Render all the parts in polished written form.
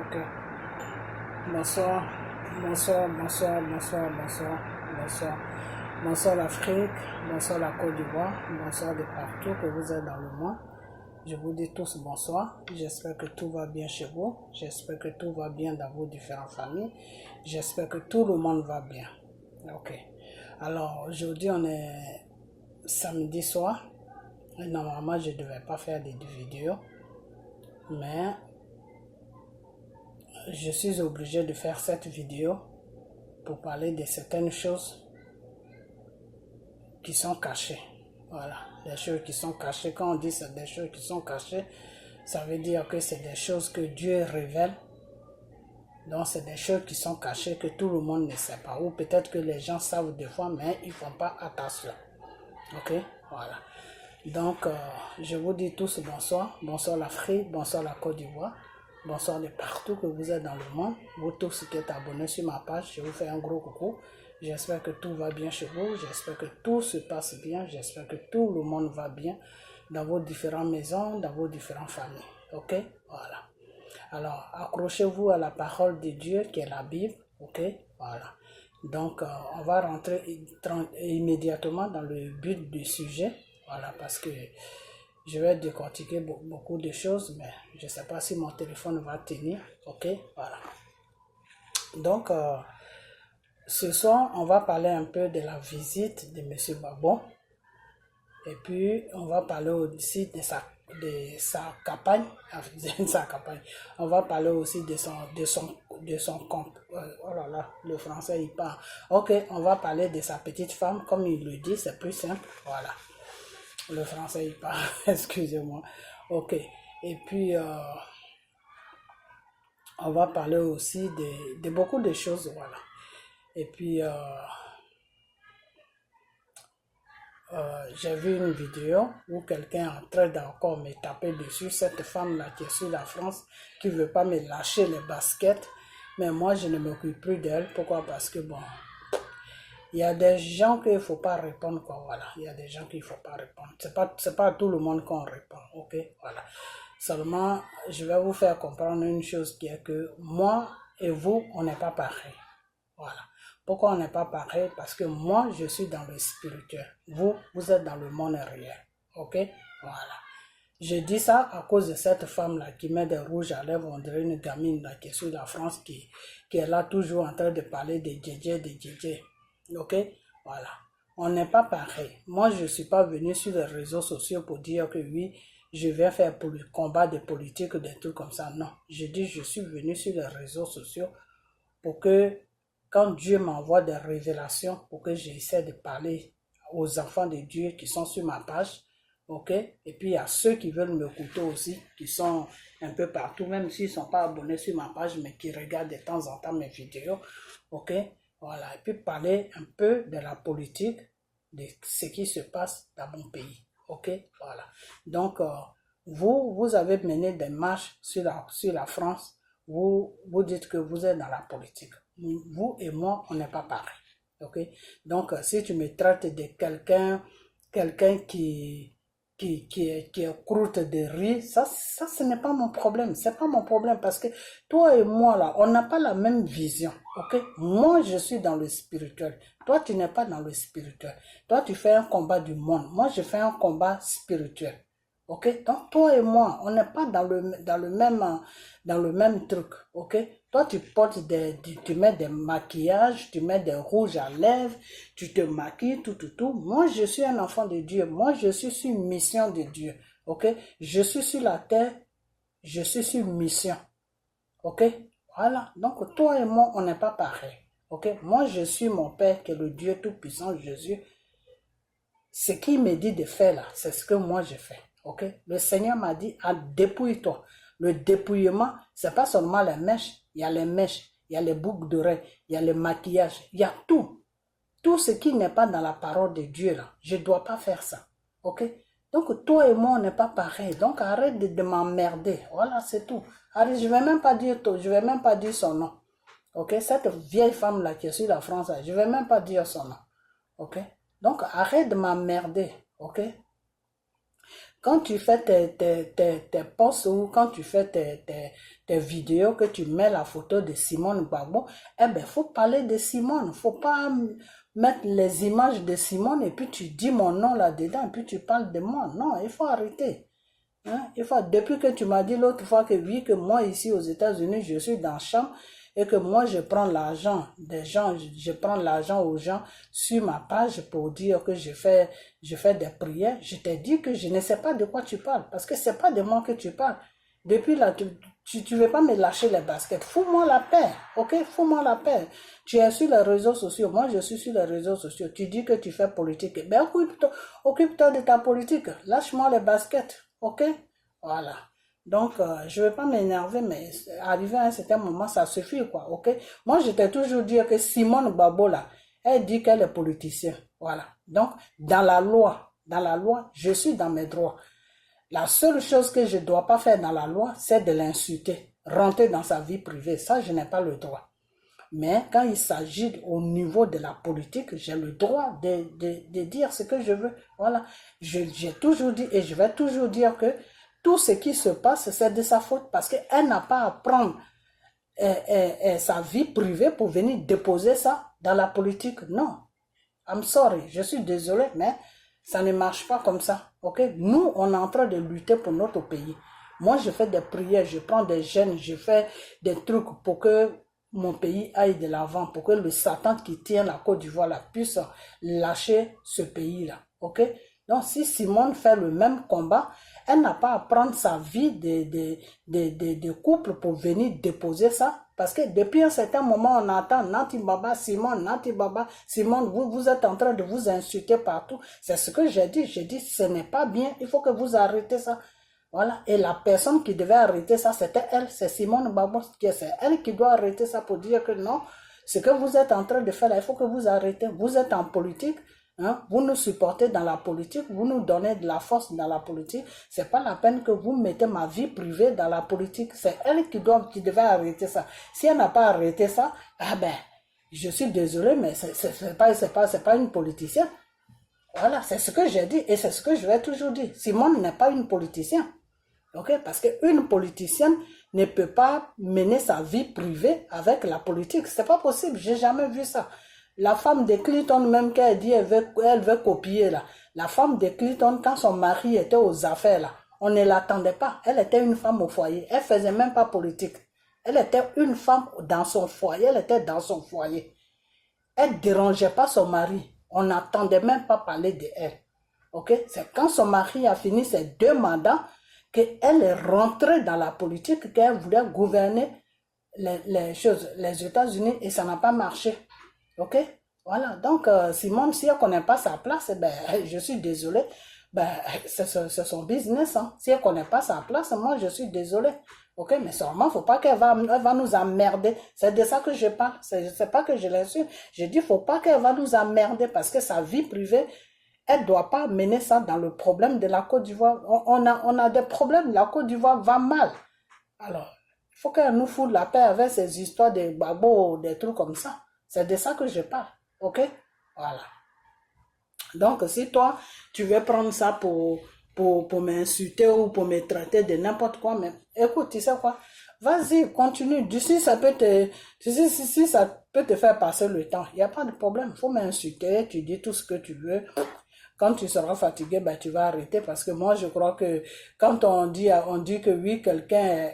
Ok. Bonsoir, bonsoir, bonsoir, bonsoir, bonsoir, bonsoir. Bonsoir l'Afrique, bonsoir la Côte d'Ivoire, bonsoir de partout que vous êtes dans le monde. Je vous dis tous bonsoir. J'espère que tout va bien chez vous. J'espère que tout va bien dans vos différentes familles. J'espère que tout le monde va bien. Ok. Alors aujourd'hui on est samedi soir. Et normalement je ne devais pas faire des vidéos. Mais je suis obligé de faire cette vidéo pour parler de certaines choses qui sont cachées. Voilà, des choses qui sont cachées. Quand on dit c'est des choses qui sont cachées, ça veut dire que c'est des choses que Dieu révèle. Donc c'est des choses qui sont cachées que tout le monde ne sait pas. Ou peut-être que les gens savent des fois, mais ils ne font pas attention. Ok, voilà. Donc je vous dis tous bonsoir. Bonsoir l'Afrique, bonsoir la Côte d'Ivoire. Bonsoir de partout que vous êtes dans le monde. Vous tous qui êtes abonnés sur ma page, je vous fais un gros coucou. J'espère que tout va bien chez vous. J'espère que tout se passe bien. J'espère que tout le monde va bien dans vos différentes maisons, dans vos différentes familles. Ok? Voilà. Alors, accrochez-vous à la parole de Dieu qui est la Bible. Ok? Voilà. Donc, on va rentrer immédiatement dans le but du sujet. Voilà, parce que je vais décortiquer beaucoup de choses, mais je ne sais pas si mon téléphone va tenir. Ok? Voilà. Donc, ce soir, on va parler un peu de la visite de M. Gbagbo. Et puis, on va parler aussi de sa campagne. Sa campagne. On va parler aussi de son compte. Oh là là, le français, il part. Ok, on va parler de sa petite femme. Comme il le dit, c'est plus simple. Voilà. Le français, il part. Excusez-moi. Ok. Et puis, on va parler aussi de beaucoup de choses. Voilà. Et puis, j'ai vu une vidéo où quelqu'un est en train d'encore me taper dessus, cette femme-là qui est sur la France, qui ne veut pas me lâcher les baskets, mais moi je ne m'occupe plus d'elle. Pourquoi? Parce que bon, il y a des gens qu'il ne faut pas répondre, quoi, voilà, il y a des gens qu'il ne faut pas répondre, c'est pas à tout le monde qu'on répond, ok, voilà. Seulement, je vais vous faire comprendre une chose qui est que moi et vous, on n'est pas pareil, voilà. Pourquoi on n'est pas pareil? Parce que moi, je suis dans le spirituel. Vous êtes dans le monde réel. Ok? Voilà. Je dis ça à cause de cette femme-là qui met des rouges à lèvres. On dirait une gamine là, qui est sur la France, qui est là toujours en train de parler de Djidji. Ok? Voilà. On n'est pas pareil. Moi, je ne suis pas venu sur les réseaux sociaux pour dire que oui, je viens faire pour le combat de politique, des trucs comme ça. Non. Je dis, je suis venu sur les réseaux sociaux pour que quand Dieu m'envoie des révélations pour que j'essaie de parler aux enfants de Dieu qui sont sur ma page, ok? Et puis à ceux qui veulent m'écouter aussi, qui sont un peu partout, même s'ils ne sont pas abonnés sur ma page, mais qui regardent de temps en temps mes vidéos, ok? Voilà, et puis parler un peu de la politique, de ce qui se passe dans mon pays, ok? Voilà. Donc, vous avez mené des marches sur la France. Vous dites que vous êtes dans la politique. Vous et moi, on n'est pas pareil. Ok? Donc, si tu me traites de quelqu'un qui est croûte de riz, ça ce n'est pas mon problème. C'est pas mon problème parce que toi et moi, là, on n'a pas la même vision. Ok? Moi, je suis dans le spirituel. Toi, tu n'es pas dans le spirituel. Toi, tu fais un combat du monde. Moi, je fais un combat spirituel. Ok, donc toi et moi, on n'est pas dans le même truc, ok. Toi, tu mets des maquillages, tu mets des rouges à lèvres, tu te maquilles, tout. Moi, je suis un enfant de Dieu. Moi, je suis sur une mission de Dieu, ok. Je suis sur la terre, je suis sur une mission, ok. Voilà, donc toi et moi, on n'est pas pareil, ok. Moi, je suis mon Père, qui est le Dieu Tout-Puissant, Jésus. Ce qu'il me dit de faire là, c'est ce que moi je fais. Ok? Le Seigneur m'a dit, dépouille-toi. Le dépouillement, c'est pas seulement les mèches. Il y a les mèches, il y a les boucles d'oreilles, il y a le maquillage, il y a tout. Tout ce qui n'est pas dans la parole de Dieu là, je ne dois pas faire ça. Ok? Donc toi et moi, on n'est pas pareil. Donc arrête de m'emmerder. Voilà, c'est tout. Arrête, je ne vais même pas dire tout, je ne vais même pas dire son nom. Ok? Cette vieille femme là qui est sur la France, là, je ne vais même pas dire son nom. Ok? Donc, arrête de m'emmerder, ok? Quand tu fais tes posts ou quand tu fais tes vidéos, que tu mets la photo de Simone Gbagbo, eh ben, faut parler de Simone. Faut pas mettre les images de Simone et puis tu dis mon nom là-dedans et puis tu parles de moi. Non, il faut arrêter. Hein? Depuis que tu m'as dit l'autre fois que oui, que moi ici aux États-Unis, je suis dans la chambre et que moi je prends l'argent des gens, je prends l'argent aux gens sur ma page pour dire que je fais des prières, je t'ai dit que je ne sais pas de quoi tu parles parce que c'est pas de moi que tu parles. Depuis là, tu veux pas me lâcher les baskets. Fous-moi la paix, ok? Fous-moi la paix. Tu es sur les réseaux sociaux, moi je suis sur les réseaux sociaux. Tu dis que tu fais politique. Ben occupe-toi de ta politique. Lâche-moi les baskets, ok? Voilà. Donc, je ne vais pas m'énerver, mais arrivé à un certain moment, ça suffit, quoi, ok? Moi, je t'ai toujours dit que Simone Gbagbo, là, elle dit qu'elle est politicienne. Voilà. Donc, dans la loi, je suis dans mes droits. La seule chose que je ne dois pas faire dans la loi, c'est de l'insulter, rentrer dans sa vie privée. Ça, je n'ai pas le droit. Mais quand il s'agit au niveau de la politique, j'ai le droit de dire ce que je veux. Voilà. J'ai toujours dit et je vais toujours dire que tout ce qui se passe, c'est de sa faute parce qu'elle n'a pas à prendre sa vie privée pour venir déposer ça dans la politique. Non. I'm sorry, je suis désolé, mais ça ne marche pas comme ça. Ok? Nous, on est en train de lutter pour notre pays. Moi, je fais des prières, je prends des jeunes, je fais des trucs pour que mon pays aille de l'avant, pour que le Satan qui tient la Côte d'Ivoire là, puisse lâcher ce pays-là. Ok? Donc, si Simone fait le même combat, elle n'a pas à prendre sa vie de couple pour venir déposer ça. Parce que depuis un certain moment, on entend Nati Baba, Simone, Nati Baba, Simone, vous êtes en train de vous insulter partout. C'est ce que j'ai dit. J'ai dit, ce n'est pas bien. Il faut que vous arrêtez ça. Voilà. Et la personne qui devait arrêter ça, c'était elle. C'est Simone Gbagbo. C'est elle qui doit arrêter ça pour dire que non, ce que vous êtes en train de faire là, il faut que vous arrêtez. Vous êtes en politique. Hein? Vous nous supportez dans la politique, vous nous donnez de la force dans la politique. C'est pas la peine que vous mettez ma vie privée dans la politique. C'est elle qui devait arrêter ça. Si elle n'a pas arrêté ça, ah ben, je suis désolé, mais c'est pas une politicienne. Voilà, c'est ce que j'ai dit et c'est ce que je vais toujours dire. Simone n'est pas une politicienne. Ok, parce qu'une politicienne ne peut pas mener sa vie privée avec la politique. C'est pas possible. J'ai jamais vu ça. La femme de Clinton, même qu'elle dit elle veut copier là. La femme de Clinton, quand son mari était aux affaires là, on ne l'attendait pas. Elle était une femme au foyer. Elle faisait même pas politique. Elle était une femme dans son foyer. Elle était dans son foyer. Elle dérangeait pas son mari. On n'attendait même pas parler d'elle. Ok? C'est quand son mari a fini ses 2 mandats qu'elle est rentrée dans la politique, qu'elle voulait gouverner les États-Unis et ça n'a pas marché. Ok? Voilà. Donc, Simone, si elle ne connaît pas sa place, ben, je suis désolée. Ben, c'est son business. Hein. Si elle ne connaît pas sa place, moi, je suis désolée. Ok? Mais seulement, il ne faut pas qu'elle va nous emmerder. C'est de ça que je parle. C'est pas que je l'insulte. Je dis, il ne faut pas qu'elle va nous emmerder parce que sa vie privée, elle ne doit pas mener ça dans le problème de la Côte d'Ivoire. On a des problèmes. La Côte d'Ivoire va mal. Alors, il faut qu'elle nous foute la paix avec ces histoires de Gbagbo, des trucs comme ça. C'est de ça que je parle. Ok? Voilà. Donc, si toi, tu veux prendre ça pour m'insulter ou pour me traiter de n'importe quoi, mais écoute, tu sais quoi? Vas-y, continue. Si ça peut te faire passer le temps, il n'y a pas de problème. Il faut m'insulter, tu dis tout ce que tu veux. Quand tu seras fatigué, ben, tu vas arrêter parce que moi, je crois que quand on dit que oui, quelqu'un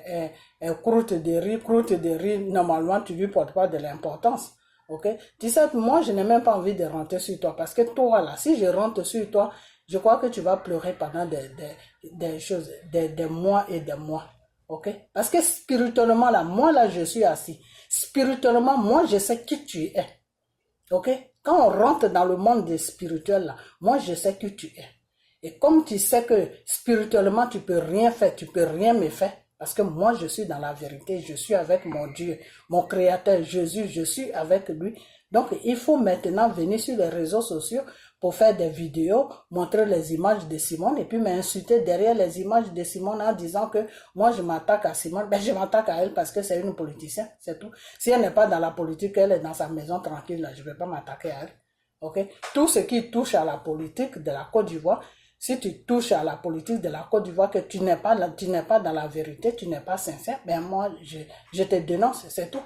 est croûte de riz, normalement, tu lui portes pas de l'importance. Ok? Tu sais, moi, je n'ai même pas envie de rentrer sur toi parce que toi, là, si je rentre sur toi, je crois que tu vas pleurer pendant des mois et des mois. Ok? Parce que spirituellement, là, moi, là, je suis assis. Spirituellement, moi, je sais qui tu es. Ok? Quand on rentre dans le monde spirituel, là, moi, je sais qui tu es. Et comme tu sais que spirituellement, tu peux rien faire, tu peux rien me faire, parce que moi, je suis dans la vérité, je suis avec mon Dieu, mon Créateur Jésus, je suis avec lui. Donc, il faut maintenant venir sur les réseaux sociaux pour faire des vidéos, montrer les images de Simone et puis m'insulter derrière les images de Simone en disant que moi, je m'attaque à Simone. Ben, je m'attaque à elle parce que c'est une politicienne, c'est tout. Si elle n'est pas dans la politique, elle est dans sa maison tranquille, là, je ne vais pas m'attaquer à elle. Ok? Tout ce qui touche à la politique de la Côte d'Ivoire, si tu touches à la politique de la Côte d'Ivoire, que tu n'es pas dans la vérité, tu n'es pas sincère, ben moi, je te dénonce, c'est tout.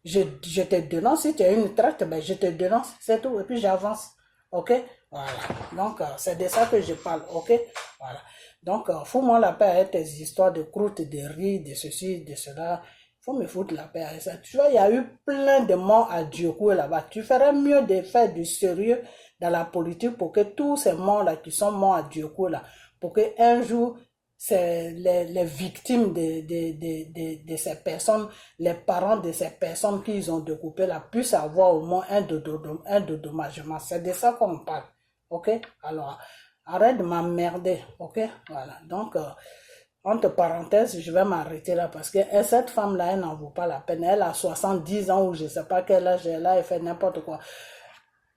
Je te dénonce, si tu as une traite, ben je te dénonce, c'est tout, et puis j'avance. Ok? Voilà. Donc, c'est de ça que je parle. Ok? Voilà. Donc, fous-moi la paix avec tes histoires de croûte, de riz, de ceci, de cela. Faut me foutre la paix avec ça. Tu vois, il y a eu plein de morts à Diokou là-bas. Tu ferais mieux de faire du sérieux dans la politique pour que tous ces morts-là qui sont morts à Diokou là, pour que un jour, c'est les victimes de ces personnes, les parents de ces personnes qu'ils ont découpées là, puissent avoir au moins un dédommagement. C'est de ça qu'on parle. Ok? Alors, arrête de m'emmerder. Ok? Voilà. Donc, entre parenthèses, je vais m'arrêter là parce que cette femme-là, elle n'en vaut pas la peine. Elle a 70 ans ou je ne sais pas quel âge elle a, elle fait n'importe quoi.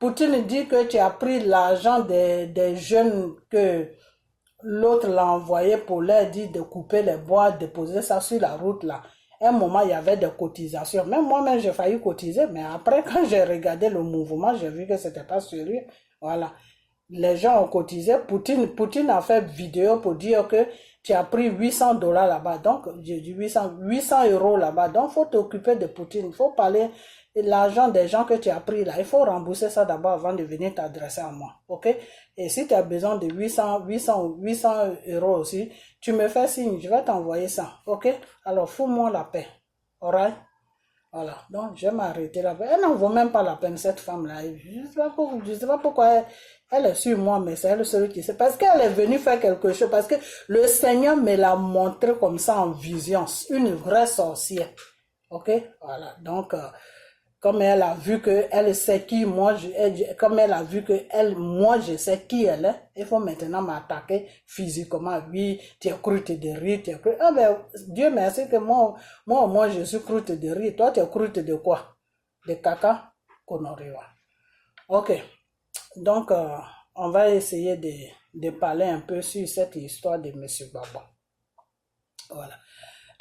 Poutine dit que tu as pris l'argent des jeunes que l'autre l'a envoyé pour leur dire de couper les bois, de poser ça sur la route là. À un moment, il y avait des cotisations. Même moi-même, j'ai failli cotiser, mais après, quand j'ai regardé le mouvement, j'ai vu que c'était pas sérieux. Voilà. Les gens ont cotisé. Poutine a fait vidéo pour dire que tu as pris 800 dollars là-bas. Donc, j'ai dit 800 euros là-bas. Donc, il faut t'occuper de Poutine. Il faut parler de l'argent des gens que tu as pris là. Il faut rembourser ça d'abord avant de venir t'adresser à moi. OK? Et si tu as besoin de 800 euros aussi, tu me fais signe. Je vais t'envoyer ça. OK? Alors, fous-moi la paix. Alright? Voilà, donc je vais m'arrêter là. Elle n'en vaut même pas la peine, cette femme-là. Je sais pas pourquoi elle est sur moi, mais c'est elle seule qui sait. Parce qu'elle est venue faire quelque chose. Parce que le Seigneur me l'a montré comme ça en vision. Une vraie sorcière. Ok? Voilà, donc comme elle a vu que elle sait qui moi comme elle a vu que moi je sais qui elle est, il faut maintenant m'attaquer physiquement. Oui, tu es croûte de riz, tu es croûte. Ah ben Dieu merci que moi je suis croûte de riz. Toi tu es croûte de quoi? De caca Konoriwa. Ok, donc on va essayer de parler un peu sur cette histoire de Monsieur Babo. Voilà.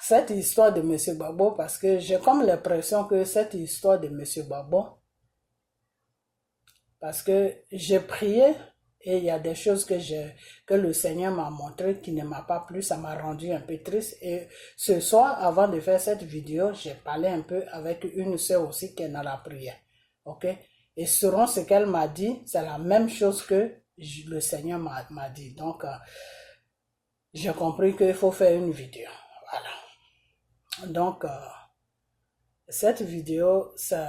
Cette histoire de Monsieur Babo, parce que j'ai comme l'impression que cette histoire de Monsieur Babo, parce que j'ai prié et il y a des choses que le Seigneur m'a montré qui ne m'a pas plu, ça m'a rendu un peu triste. Et ce soir, avant de faire cette vidéo, j'ai parlé un peu avec une sœur aussi qui est dans la prière. Ok? Et selon ce qu'elle m'a dit, c'est la même chose que le Seigneur m'a dit. Donc, j'ai compris qu'il faut faire une vidéo. Voilà. Donc, cette vidéo, ça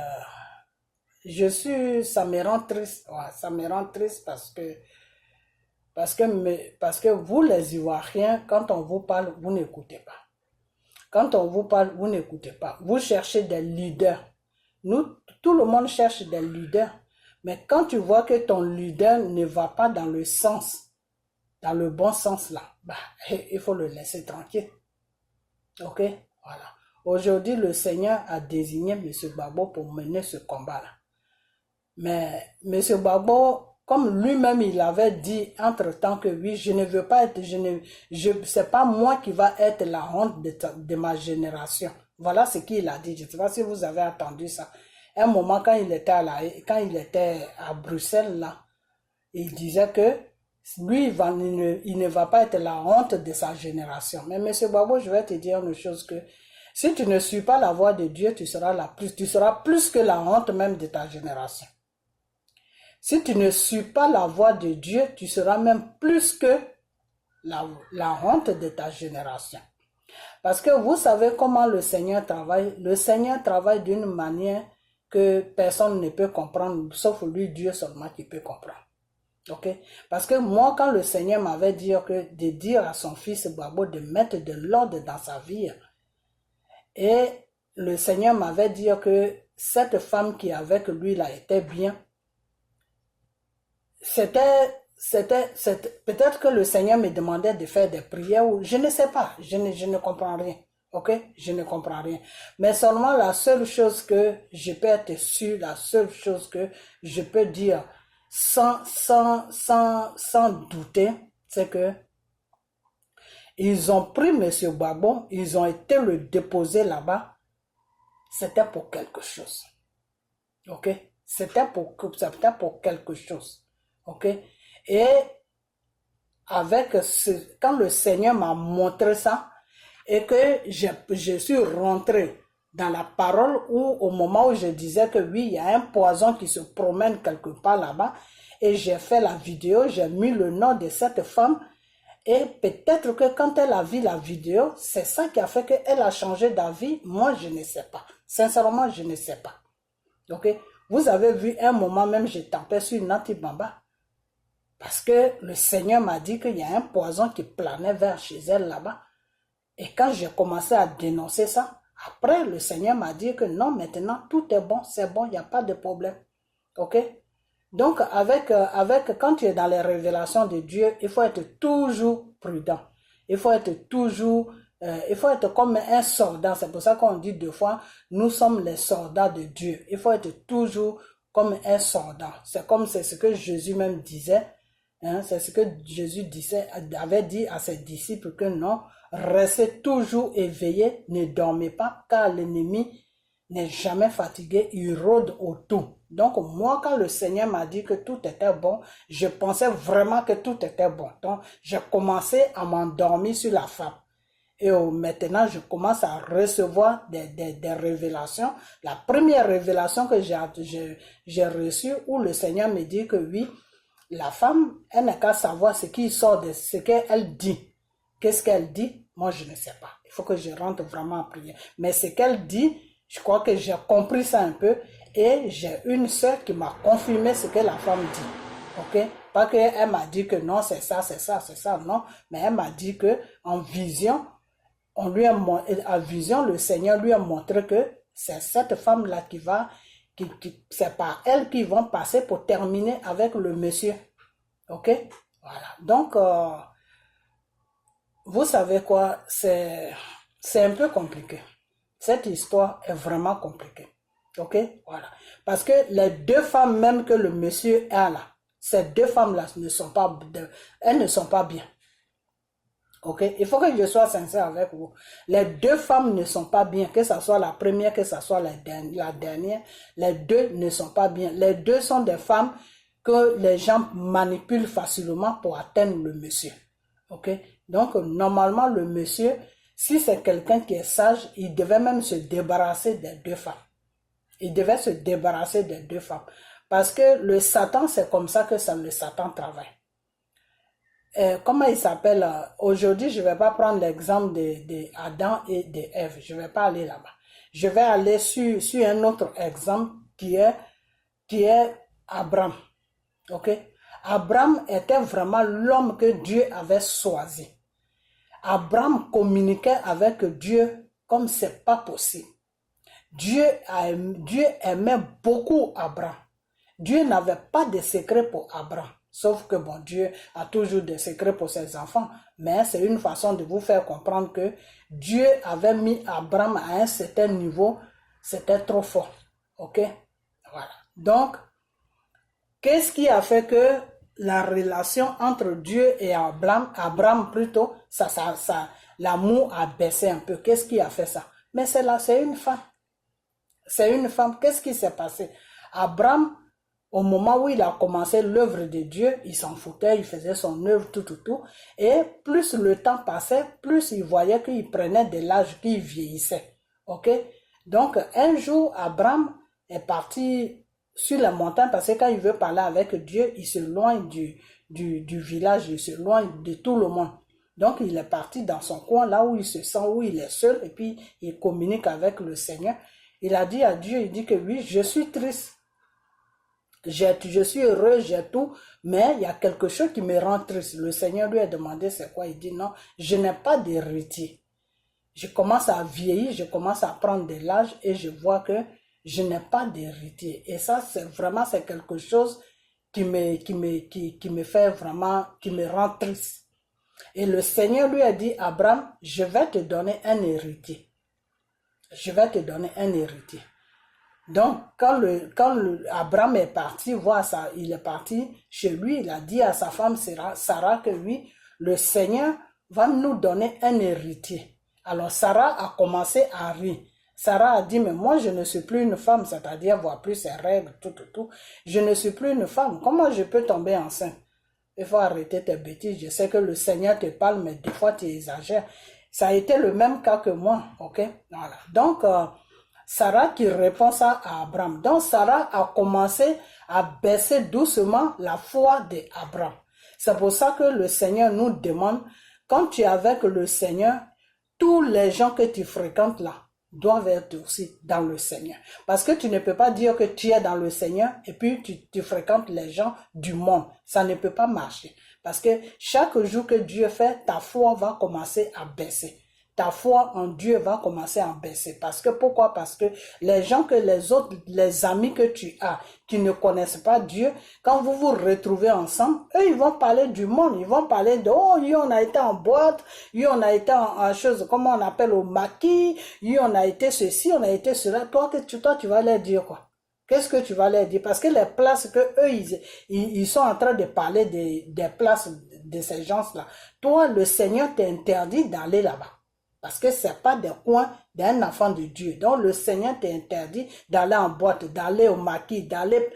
me rend triste. Ouais, ça me rend triste parce que vous, les Ivoiriens, quand on vous parle, vous n'écoutez pas. Quand on vous parle, vous n'écoutez pas. Vous cherchez des leaders. Nous, tout le monde cherche des leaders. Mais quand tu vois que ton leader ne va pas dans le sens, dans le bon sens là, bah, il faut le laisser tranquille. Ok? Voilà. Aujourd'hui, le Seigneur a désigné M. Babo pour mener ce combat-là. Mais M. Babo, comme lui-même il avait dit entre-temps que oui, je ne veux pas être, c'est pas moi qui va être la honte de ma génération. Voilà ce qu'il a dit. Je ne sais pas si vous avez entendu ça. À un moment, quand il était à Bruxelles, là, il disait que lui, il ne va pas être la honte de sa génération. Mais M. Babo, je vais te dire une chose que si tu ne suis pas la voie de Dieu, tu seras plus que la honte même de ta génération. Si tu ne suis pas la voie de Dieu, tu seras même plus que la honte de ta génération. Parce que vous savez comment le Seigneur travaille. Le Seigneur travaille d'une manière que personne ne peut comprendre, sauf lui, Dieu seulement qui peut comprendre. Ok? Parce que moi, quand le Seigneur m'avait dit de dire à son fils Babo de mettre de l'ordre dans sa vie, et le Seigneur m'avait dit que cette femme qui est avec lui là était bien, peut-être que le Seigneur me demandait de faire des prières ou je ne sais pas, je ne comprends rien. Ok? Je ne comprends rien. Mais seulement la seule chose que je peux être sûr, la seule chose que je peux dire sans douter, c'est que ils ont pris M. Babo, ils ont été le déposer là-bas. C'était pour quelque chose. Ok? C'était pour quelque chose. Ok? Et quand le Seigneur m'a montré ça, et que je suis rentré dans la parole où au moment où je disais que oui, il y a un poison qui se promène quelque part là-bas, et j'ai fait la vidéo, j'ai mis le nom de cette femme, et peut-être que quand elle a vu la vidéo, c'est ça qui a fait qu'elle a changé d'avis. Moi, je ne sais pas. Sincèrement, je ne sais pas. Ok? Vous avez vu un moment même, je tapais sur Nati Bamba. Parce que le Seigneur m'a dit qu'il y a un poison qui planait vers chez elle là-bas. Et quand j'ai commencé à dénoncer ça, après le Seigneur m'a dit que non, maintenant tout est bon, c'est bon, il n'y a pas de problème. Ok? Donc quand tu es dans les révélations de Dieu, il faut être toujours prudent. Il faut être comme un soldat. C'est pour ça qu'on dit deux fois, nous sommes les soldats de Dieu. Il faut être toujours comme un soldat. C'est ce que Jésus même disait. Hein, c'est ce que Jésus avait dit à ses disciples que non, restez toujours éveillés, ne dormez pas, car l'ennemi n'est jamais fatigué, il rôde autour. Donc moi, quand le Seigneur m'a dit que tout était bon, je pensais vraiment que tout était bon. Donc j'ai commencé à m'endormir sur la femme. Et maintenant, je commence à recevoir des révélations. La première révélation que j'ai reçue, où le Seigneur me dit que oui, la femme, elle n'a qu'à savoir ce qui sort de ce qu'elle dit. Qu'est-ce qu'elle dit? Moi, je ne sais pas. Il faut que je rentre vraiment en prière. Mais ce qu'elle dit, je crois que j'ai compris ça un peu. Et j'ai une sœur qui m'a confirmé ce que la femme dit. Ok? Pas qu'elle m'a dit que non, c'est ça, non. Mais elle m'a dit que en vision, le Seigneur lui a montré que c'est cette femme-là c'est par elle qu'ils vont passer pour terminer avec le monsieur. Ok? Voilà. Donc, vous savez quoi? C'est un peu compliqué. Cette histoire est vraiment compliquée. Ok? Voilà. Parce que les deux femmes même que le monsieur a là, ces deux femmes-là elles ne sont pas bien. Ok? Il faut que je sois sincère avec vous. Les deux femmes ne sont pas bien, que ce soit la première, que ce soit la dernière. Les deux ne sont pas bien. Les deux sont des femmes que les gens manipulent facilement pour atteindre le monsieur. Ok? Donc, normalement, le monsieur, si c'est quelqu'un qui est sage, il devait même se débarrasser des deux femmes. Il devait se débarrasser des deux femmes. Parce que le Satan, c'est comme ça que le Satan travaille. Comment il s'appelle? Aujourd'hui, je ne vais pas prendre l'exemple de Adam et d'Ève. Je ne vais pas aller là-bas. Je vais aller sur un autre exemple qui est Abraham. Ok? Abraham était vraiment l'homme que Dieu avait choisi. Abraham communiquait avec Dieu comme c'est pas possible. Dieu aimait beaucoup Abraham. Dieu n'avait pas de secret pour Abraham. Sauf que bon, Dieu a toujours des secrets pour ses enfants. Mais c'est une façon de vous faire comprendre que Dieu avait mis Abraham à un certain niveau. C'était trop fort. Ok? Voilà. Donc, qu'est-ce qui a fait que la relation entre Dieu et Abraham plutôt, l'amour a baissé un peu. Qu'est-ce qui a fait ça? Mais c'est une femme. C'est une femme. Qu'est-ce qui s'est passé? Abraham, au moment où il a commencé l'œuvre de Dieu, il s'en foutait, il faisait son œuvre, tout. Et plus le temps passait, plus il voyait qu'il prenait de l'âge, qu'il vieillissait. Ok? Donc, un jour, Abraham est parti sur la montagne parce que quand il veut parler avec Dieu, il s'éloigne du village, il s'éloigne de tout le monde. Donc, il est parti dans son coin, là où il se sent, où il est seul, et puis il communique avec le Seigneur. Il a dit à Dieu, il dit que oui, je suis triste. Je suis heureux, j'ai tout, mais il y a quelque chose qui me rend triste. Le Seigneur lui a demandé c'est quoi. Il dit non, je n'ai pas d'héritier. Je commence à vieillir, je commence à prendre de l'âge et je vois que je n'ai pas d'héritier. Et ça, c'est quelque chose qui me fait vraiment, qui me rend triste. Et le Seigneur lui a dit, Abraham, je vais te donner un héritier. Je vais te donner un héritier. Donc, quand Abraham est parti voir ça, il est parti chez lui, il a dit à sa femme Sarah que oui, le Seigneur va nous donner un héritier. Alors, Sarah a commencé à rire. Sarah a dit, mais moi, je ne suis plus une femme, c'est-à-dire voir plus ses règles, tout. Je ne suis plus une femme. Comment je peux tomber enceinte? Il faut arrêter tes bêtises. Je sais que le Seigneur te parle, mais des fois tu exagères. Ça a été le même cas que moi, ok? Voilà. Donc, Sarah qui répond ça à Abraham. Donc, Sarah a commencé à baisser doucement la foi d'Abraham. C'est pour ça que le Seigneur nous demande, quand tu es avec le Seigneur, tous les gens que tu fréquentes là doivent être aussi dans le Seigneur. Parce que tu ne peux pas dire que tu es dans le Seigneur et puis tu fréquentes les gens du monde. Ça ne peut pas marcher. Parce que chaque jour que Dieu fait, ta foi va commencer à baisser. Ta foi en Dieu va commencer à baisser. Parce que pourquoi? Parce que les gens que les amis que tu as, qui ne connaissent pas Dieu, quand vous vous retrouvez ensemble, eux, ils vont parler du monde. Ils vont parler de, oh, on a été en boîte, on a été en chose, comment on appelle, au maquis, on a été ceci, on a été cela. Toi, tu vas leur dire quoi? Qu'est-ce que tu vas leur dire? Parce que les places que eux, ils sont en train de parler des places de ces gens-là. Toi, le Seigneur t'interdit d'aller là-bas. Parce que ce n'est pas des coins d'un enfant de Dieu. Donc le Seigneur t'interdit d'aller en boîte, d'aller au maquis, d'aller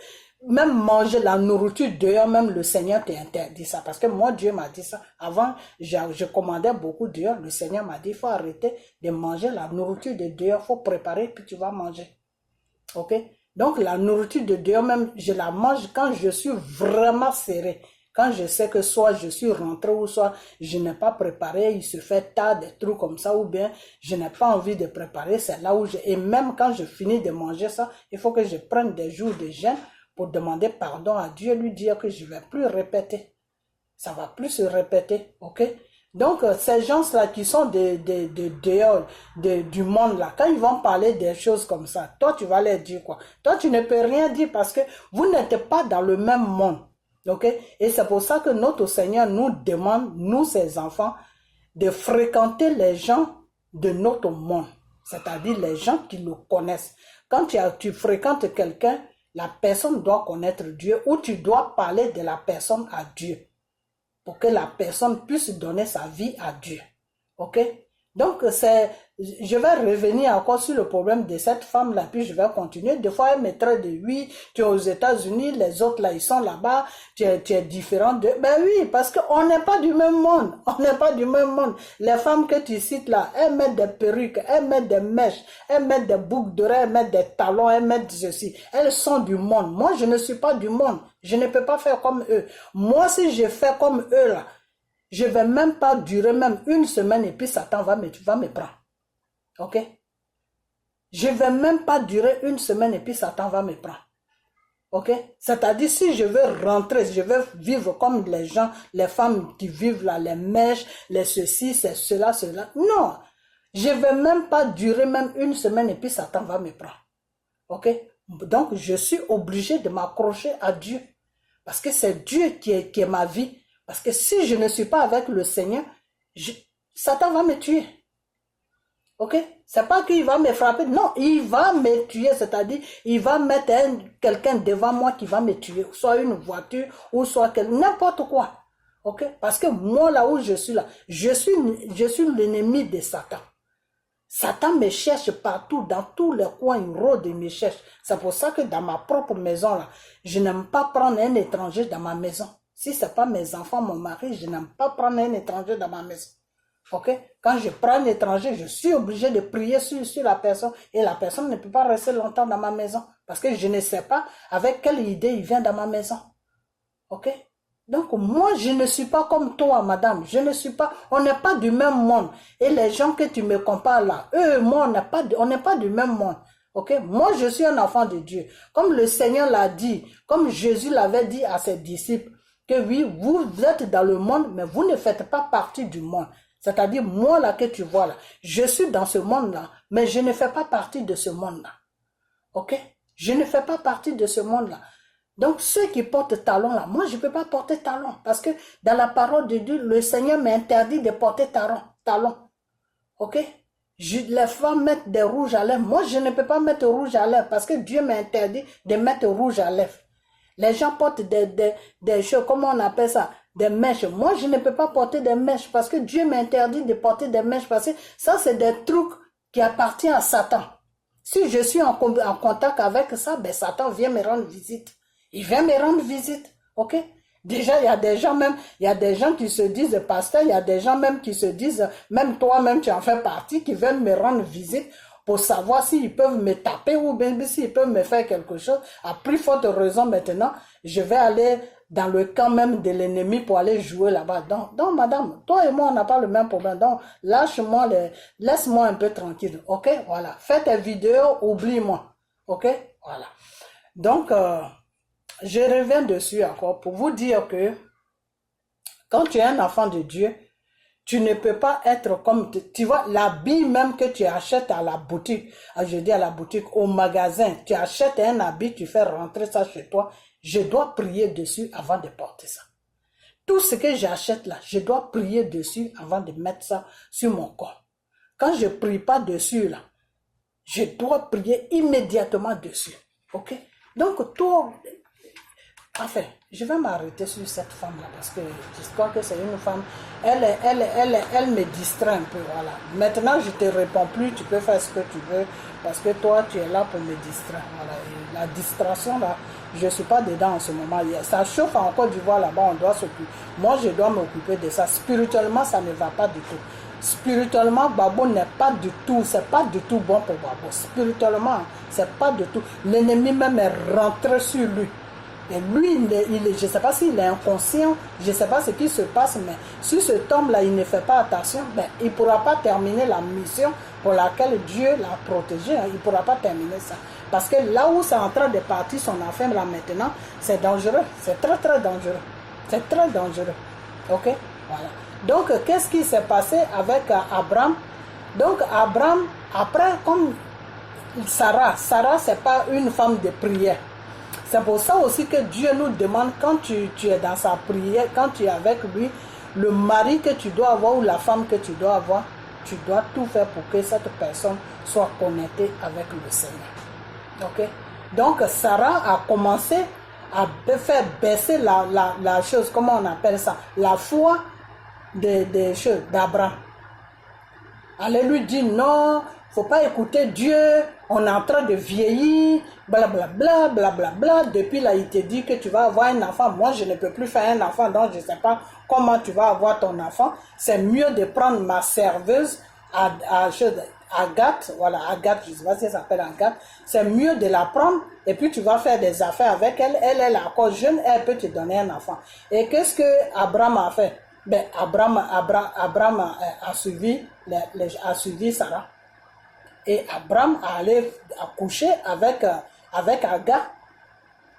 même manger la nourriture dehors, même le Seigneur t'interdit ça. Parce que moi, Dieu m'a dit ça. Avant, je commandais beaucoup dehors. Le Seigneur m'a dit, il faut arrêter de manger la nourriture de dehors. Il faut préparer, puis tu vas manger. Ok? Donc la nourriture de dehors, même, je la mange quand je suis vraiment serré. Quand je sais que soit je suis rentré ou soit je n'ai pas préparé, il se fait tard, des trucs comme ça, ou bien je n'ai pas envie de préparer, c'est là où et même quand je finis de manger ça, il faut que je prenne des jours de jeûne pour demander pardon à Dieu, lui dire que je ne vais plus répéter. Ça ne va plus se répéter, ok? Donc, ces gens-là qui sont dehors, du monde là, quand ils vont parler des choses comme ça, toi, tu vas leur dire quoi? Toi, tu ne peux rien dire parce que vous n'êtes pas dans le même monde. Ok? Et c'est pour ça que notre Seigneur nous demande, nous ses enfants, de fréquenter les gens de notre monde. C'est-à-dire les gens qui le connaissent. Quand tu fréquentes quelqu'un, la personne doit connaître Dieu ou tu dois parler de la personne à Dieu. Pour que la personne puisse donner sa vie à Dieu. Ok? Donc, je vais revenir encore sur le problème de cette femme-là, puis je vais continuer. Des fois, elle me traite de oui, tu es aux États-Unis, les autres là, ils sont là-bas, tu es différent de... Ben oui, parce qu'on n'est pas du même monde. On n'est pas du même monde. Les femmes que tu cites là, elles mettent des perruques, elles mettent des mèches, elles mettent des boucles d'oreilles, elles mettent des talons, elles mettent ceci. Elles sont du monde. Moi, je ne suis pas du monde. Je ne peux pas faire comme eux. Moi, si je fais comme eux là, je ne vais même pas durer même une semaine et puis Satan va me prendre. Ok? Je ne vais même pas durer une semaine et puis Satan va me prendre. Ok? C'est-à-dire si je veux rentrer, je veux vivre comme les gens, les femmes qui vivent là, les mèches, les ceci, c'est cela, cela. Non! Je ne vais même pas durer même une semaine et puis Satan va me prendre. Ok? Donc je suis obligé de m'accrocher à Dieu. Parce que c'est Dieu qui est ma vie. Parce que si je ne suis pas avec le Seigneur, Satan va me tuer. Ok? C'est pas qu'il va me frapper. Non, il va me tuer. C'est-à-dire, il va mettre quelqu'un devant moi qui va me tuer. Soit une voiture, ou soit n'importe quoi. Ok? Parce que moi, là où je suis là, je suis l'ennemi de Satan. Satan me cherche partout, dans tous les coins, il rôde et me cherche. C'est pour ça que dans ma propre maison, là, je n'aime pas prendre un étranger dans ma maison. Si ce n'est pas mes enfants, mon mari, je n'aime pas prendre un étranger dans ma maison. Ok? Quand je prends un étranger, je suis obligé de prier sur la personne et la personne ne peut pas rester longtemps dans ma maison parce que je ne sais pas avec quelle idée il vient dans ma maison. Ok? Donc moi, je ne suis pas comme toi, madame. On n'est pas du même monde. Et les gens que tu me compares là, eux, moi, on n'est pas du même monde. Ok? Moi, je suis un enfant de Dieu. Comme le Seigneur l'a dit, comme Jésus l'avait dit à ses disciples, que oui, vous êtes dans le monde, mais vous ne faites pas partie du monde. C'est-à-dire, moi là que tu vois là, je suis dans ce monde-là, mais je ne fais pas partie de ce monde-là. Ok? Je ne fais pas partie de ce monde-là. Donc, ceux qui portent talons là, moi je ne peux pas porter talons. Parce que dans la parole de Dieu, le Seigneur m'interdit de porter talons. Ok? Les femmes mettent des rouges à lèvres. Moi, je ne peux pas mettre rouge à lèvres parce que Dieu m'interdit de mettre rouge à lèvres. Les gens portent des choses, comment on appelle ça? Des mèches. Moi, je ne peux pas porter des mèches parce que Dieu m'interdit de porter des mèches parce que ça, c'est des trucs qui appartiennent à Satan. Si je suis en contact avec ça, ben Satan vient me rendre visite. Il vient me rendre visite. Ok? Déjà, il y a des gens même, il y a des gens qui se disent pasteur, il y a des gens même qui se disent, même toi-même tu en fais partie, qui veulent me rendre visite pour savoir s'ils peuvent me taper ou bien s'ils peuvent me faire quelque chose. À plus forte raison maintenant, je vais aller dans le camp même de l'ennemi pour aller jouer là-bas. Donc, madame, toi et moi, on n'a pas le même problème. Donc, lâche-moi, laisse-moi un peu tranquille. Ok, voilà. Fais tes vidéos, oublie-moi. Ok, voilà. Donc, je reviens dessus encore pour vous dire que quand tu es un enfant de Dieu, tu ne peux pas être comme, tu vois, l'habit même que tu achètes à la boutique, je dis à la boutique, au magasin, tu achètes un habit, tu fais rentrer ça chez toi, je dois prier dessus avant de porter ça. Tout ce que j'achète là, je dois prier dessus avant de mettre ça sur mon corps. Quand je ne prie pas dessus là, je dois prier immédiatement dessus. Ok? Donc, toi, enfin, je vais m'arrêter sur cette femme-là parce que je crois que c'est une femme, elle me distrait un peu, voilà. Maintenant, je ne te réponds plus, tu peux faire ce que tu veux parce que toi, tu es là pour me distraire, voilà. Et la distraction, là, je ne suis pas dedans en ce moment. Ça chauffe en Côte d'Ivoire, là-bas, on doit s'occuper. Moi, je dois m'occuper de ça. Spirituellement, ça ne va pas du tout. Spirituellement, Babo n'est pas du tout, c'est pas du tout bon pour Babo. Spirituellement, c'est pas du tout. L'ennemi même est rentré sur lui. Et lui, je ne sais pas s'il est inconscient, je ne sais pas ce qui se passe, mais si ce homme-là, il ne fait pas attention, ben, il ne pourra pas terminer la mission pour laquelle Dieu l'a protégé. Hein, il ne pourra pas terminer ça. Parce que là où c'est en train de partir son affaire, là maintenant, c'est dangereux. C'est très, très dangereux. C'est très dangereux. Ok? Voilà. Donc, qu'est-ce qui s'est passé avec Abraham? Donc, Abraham, après, comme Sarah, ce n'est pas une femme de prière. C'est pour ça aussi que Dieu nous demande, quand tu es dans sa prière, quand tu es avec lui, le mari que tu dois avoir ou la femme que tu dois avoir, tu dois tout faire pour que cette personne soit connectée avec le Seigneur. Ok? Donc, Sarah a commencé à faire baisser la chose, comment on appelle ça? La foi des choses d'Abraham. Allez lui dire non, faut pas écouter Dieu, on est en train de vieillir, blablabla, blablabla. Depuis là, il te dit que tu vas avoir un enfant. Moi, je ne peux plus faire un enfant, donc je ne sais pas comment tu vas avoir ton enfant. C'est mieux de prendre ma serveuse, Agathe, voilà, Agathe, je ne sais pas si elle s'appelle Agathe. C'est mieux de la prendre et puis tu vas faire des affaires avec elle. Elle est encore jeune, elle peut te donner un enfant. Et qu'est-ce que Abraham a fait? Ben, Abraham a suivi Sarah. Et Abraham allait coucher avec Agar,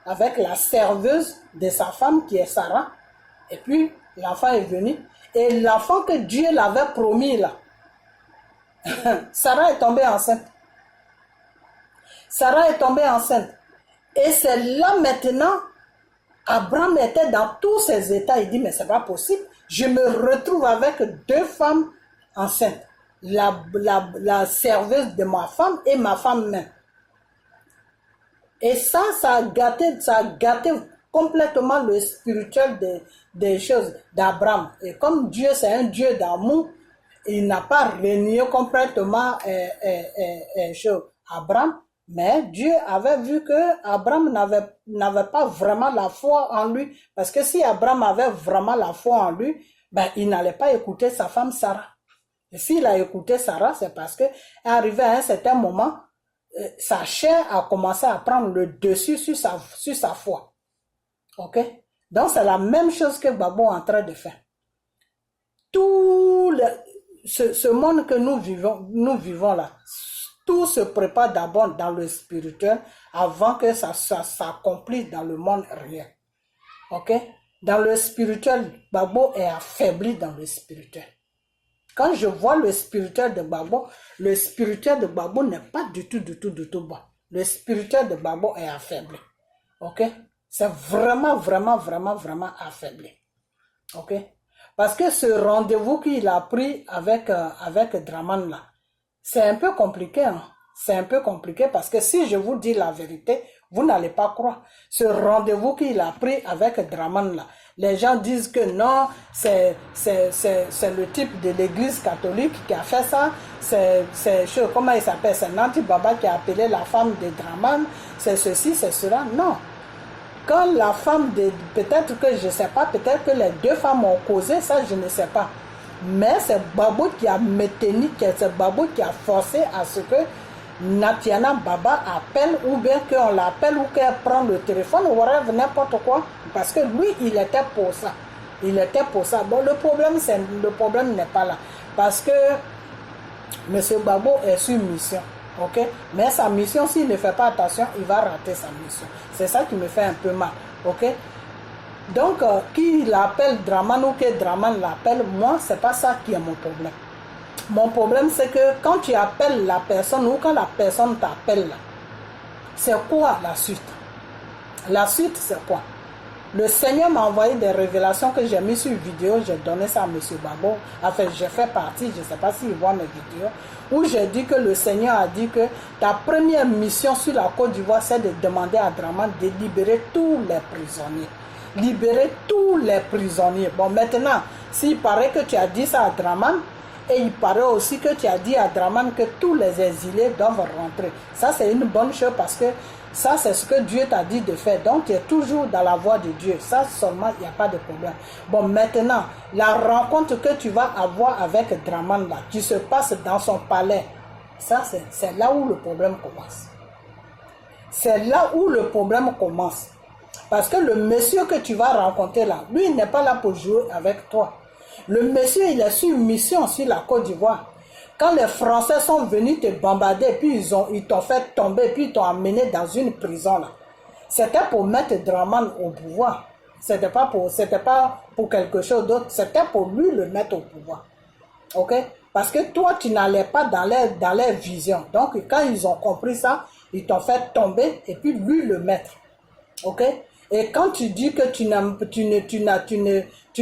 avec la serveuse de sa femme qui est Sarah. Et puis, l'enfant est venu. Et l'enfant que Dieu l'avait promis là, Sarah est tombée enceinte. Sarah est tombée enceinte. Et c'est là maintenant, Abraham était dans tous ses états. Il dit, mais c'est pas possible. Je me retrouve avec deux femmes enceintes. La serveuse de ma femme et ma femme même. Et ça a gâté complètement le spirituel des choses d'Abraham. Et comme Dieu, c'est un Dieu d'amour, il n'a pas renié complètement Abraham, mais Dieu avait vu que Abraham n'avait pas vraiment la foi en lui. Parce que si Abraham avait vraiment la foi en lui, ben, il n'allait pas écouter sa femme Sarah. Et s'il a écouté Sarah, c'est parce que arrivé à un certain moment, sa chair a commencé à prendre le dessus sur sa foi. Ok? Donc c'est la même chose que Babo est en train de faire. Tout ce monde que nous vivons là, tout se prépare d'abord dans le spirituel avant que ça s'accomplisse dans le monde réel. Ok? Dans le spirituel, Babo est affaibli dans le spirituel. Quand je vois le spirituel de Babo n'est pas du tout bon. Le spirituel de Babo est affaibli. Ok? C'est vraiment affaibli. Ok? Parce que ce rendez-vous qu'il a pris avec Draman là, c'est un peu compliqué. Hein? C'est un peu compliqué parce que si je vous dis la vérité, vous n'allez pas croire. Ce rendez-vous qu'il a pris avec Draman là, les gens disent que non, c'est le type de l'église catholique qui a fait ça. Comment il s'appelle? C'est Nanti Baba qui a appelé la femme de Draman. C'est ceci, c'est cela. Non. Quand la femme, peut-être que je ne sais pas, peut-être que les deux femmes ont causé, ça je ne sais pas. Mais c'est Babou qui a maintenu, c'est Babou qui a forcé à ce que Natiana Baba appelle, ou bien qu'on l'appelle, ou qu'elle prend le téléphone, ou n'importe quoi. Parce que lui, il était pour ça. Il était pour ça. Bon, le problème n'est pas là. Parce que M. Babou est sur mission. Ok, mais sa mission, s'il ne fait pas attention, il va rater sa mission. C'est ça qui me fait un peu mal. Ok, donc qui l'appelle Draman ou que Draman l'appelle, moi, c'est pas ça qui est mon problème. Mon problème, c'est que quand tu appelles la personne ou quand la personne t'appelle, c'est quoi la suite? La suite, c'est quoi? Le Seigneur m'a envoyé des révélations que j'ai mis sur vidéo, j'ai donné ça à M. Babo. Enfin, j'ai fait partie, je ne sais pas s'il voit mes vidéos, où j'ai dit que le Seigneur a dit que ta première mission sur la Côte d'Ivoire, c'est de demander à Draman de libérer tous les prisonniers. Libérer tous les prisonniers. Bon, maintenant, s'il paraît que tu as dit ça à Draman, et il paraît aussi que tu as dit à Draman que tous les exilés doivent rentrer. Ça, c'est une bonne chose parce que ça, c'est ce que Dieu t'a dit de faire. Donc, tu es toujours dans la voie de Dieu. Ça, seulement, il n'y a pas de problème. Bon, maintenant, la rencontre que tu vas avoir avec Draman, là, qui se passe dans son palais, ça, c'est là où le problème commence. C'est là où le problème commence. Parce que le monsieur que tu vas rencontrer là, lui, il n'est pas là pour jouer avec toi. Le monsieur, il est sur mission sur la Côte d'Ivoire. Quand les Français sont venus te bombarder, puis ils t'ont fait tomber, puis ils t'ont amené dans une prison là. C'était pour mettre Draman au pouvoir. C'était pas pour quelque chose d'autre. C'était pour lui le mettre au pouvoir. Ok? Parce que toi, tu n'allais pas dans leur vision. Donc, quand ils ont compris ça, ils t'ont fait tomber et puis lui le mettre. Ok? Et quand tu dis que tu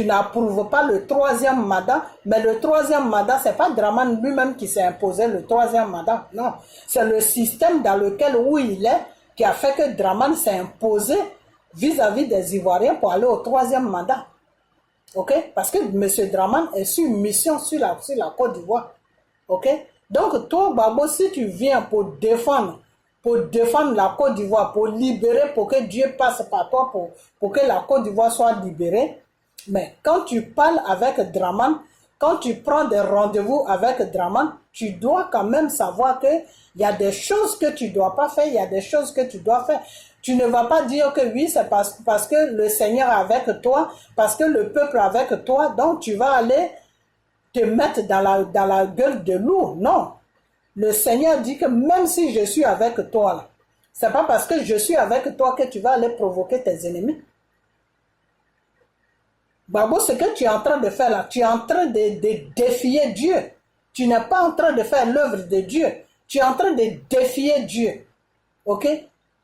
n'approuves pas le troisième mandat, mais le troisième mandat, c'est pas Draman lui-même qui s'est imposé le troisième mandat. Non, c'est le système dans lequel où il est qui a fait que Draman s'est imposé vis-à-vis des Ivoiriens pour aller au troisième mandat. Ok? Parce que M. Draman est sur mission sur la Côte d'Ivoire. Ok? Donc, toi, Babo, si tu viens pour défendre la Côte d'Ivoire, pour libérer, pour que Dieu passe par toi, pour que la Côte d'Ivoire soit libérée. Mais quand tu parles avec Draman, quand tu prends des rendez-vous avec Draman, tu dois quand même savoir qu'il y a des choses que tu ne dois pas faire, il y a des choses que tu dois faire. Tu ne vas pas dire que oui, c'est parce que le Seigneur est avec toi, parce que le peuple est avec toi, donc tu vas aller te mettre dans la gueule de loup. Non. Le Seigneur dit que même si je suis avec toi, là, c'est pas parce que je suis avec toi que tu vas aller provoquer tes ennemis. Babo, ce que tu es en train de faire là, tu es en train de défier Dieu. Tu n'es pas en train de faire l'œuvre de Dieu. Tu es en train de défier Dieu. Ok?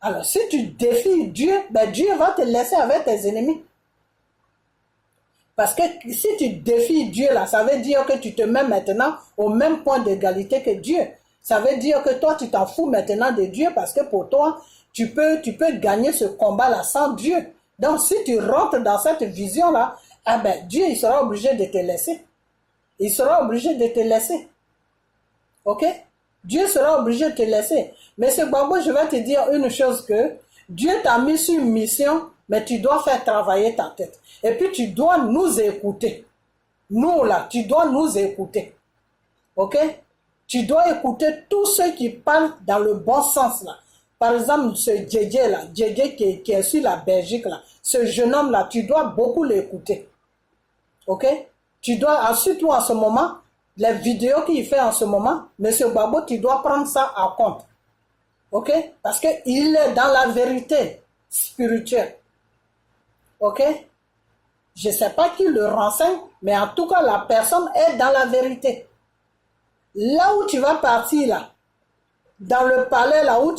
Alors, si tu défies Dieu, ben Dieu va te laisser avec tes ennemis. Parce que si tu défies Dieu là, ça veut dire que tu te mets maintenant au même point d'égalité que Dieu. Ça veut dire que toi, tu t'en fous maintenant de Dieu parce que pour toi, tu peux gagner ce combat-là sans Dieu. Donc, si tu rentres dans cette vision-là, ah ben, Dieu, il sera obligé de te laisser. Il sera obligé de te laisser. Ok? Dieu sera obligé de te laisser. Mais ce Babo, je vais te dire une chose que Dieu t'a mis sur une mission, mais tu dois faire travailler ta tête. Et puis, tu dois nous écouter. Nous, là, tu dois nous écouter. Ok? Tu dois écouter tous ceux qui parlent dans le bon sens, là. Par exemple, ce Djedje, là, Djedje qui est sur la Belgique, là. Ce jeune homme, là, tu dois beaucoup l'écouter. Ok? Tu dois, surtout en ce moment, les vidéos qu'il fait en ce moment, M. Babo, tu dois prendre ça en compte. Ok? Parce qu'il est dans la vérité spirituelle. Ok? Je ne sais pas qui le renseigne, mais en tout cas, la personne est dans la vérité. Là où tu vas partir, là, dans le palais, là où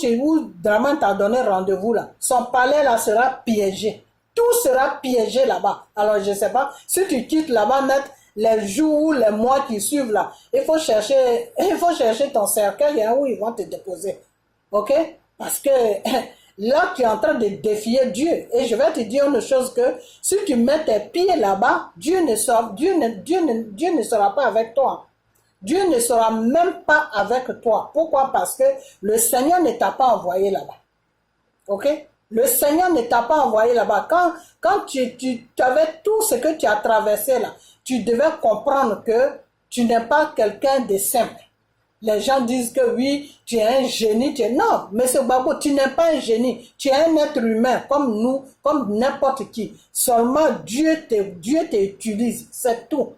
Draman t'a donné rendez-vous, là, son palais, là, sera piégé. Tout sera piégé là-bas. Alors, je ne sais pas, si tu quittes là-bas, net, les jours ou les mois qui suivent, là, il faut chercher ton cercueil où ils vont te déposer. Ok? Parce que là, tu es en train de défier Dieu. Et je vais te dire une chose que si tu mets tes pieds là-bas, Dieu ne sera pas avec toi. Dieu ne sera même pas avec toi. Pourquoi? Parce que le Seigneur ne t'a pas envoyé là-bas. Ok? Le Seigneur ne t'a pas envoyé là-bas. Quand tu avais tout ce que tu as traversé là, tu devais comprendre que tu n'es pas quelqu'un de simple. Les gens disent que oui, tu es un génie. Non, monsieur Babo, tu n'es pas un génie. Tu es un être humain comme nous, comme n'importe qui. Seulement Dieu t'utilise, c'est tout.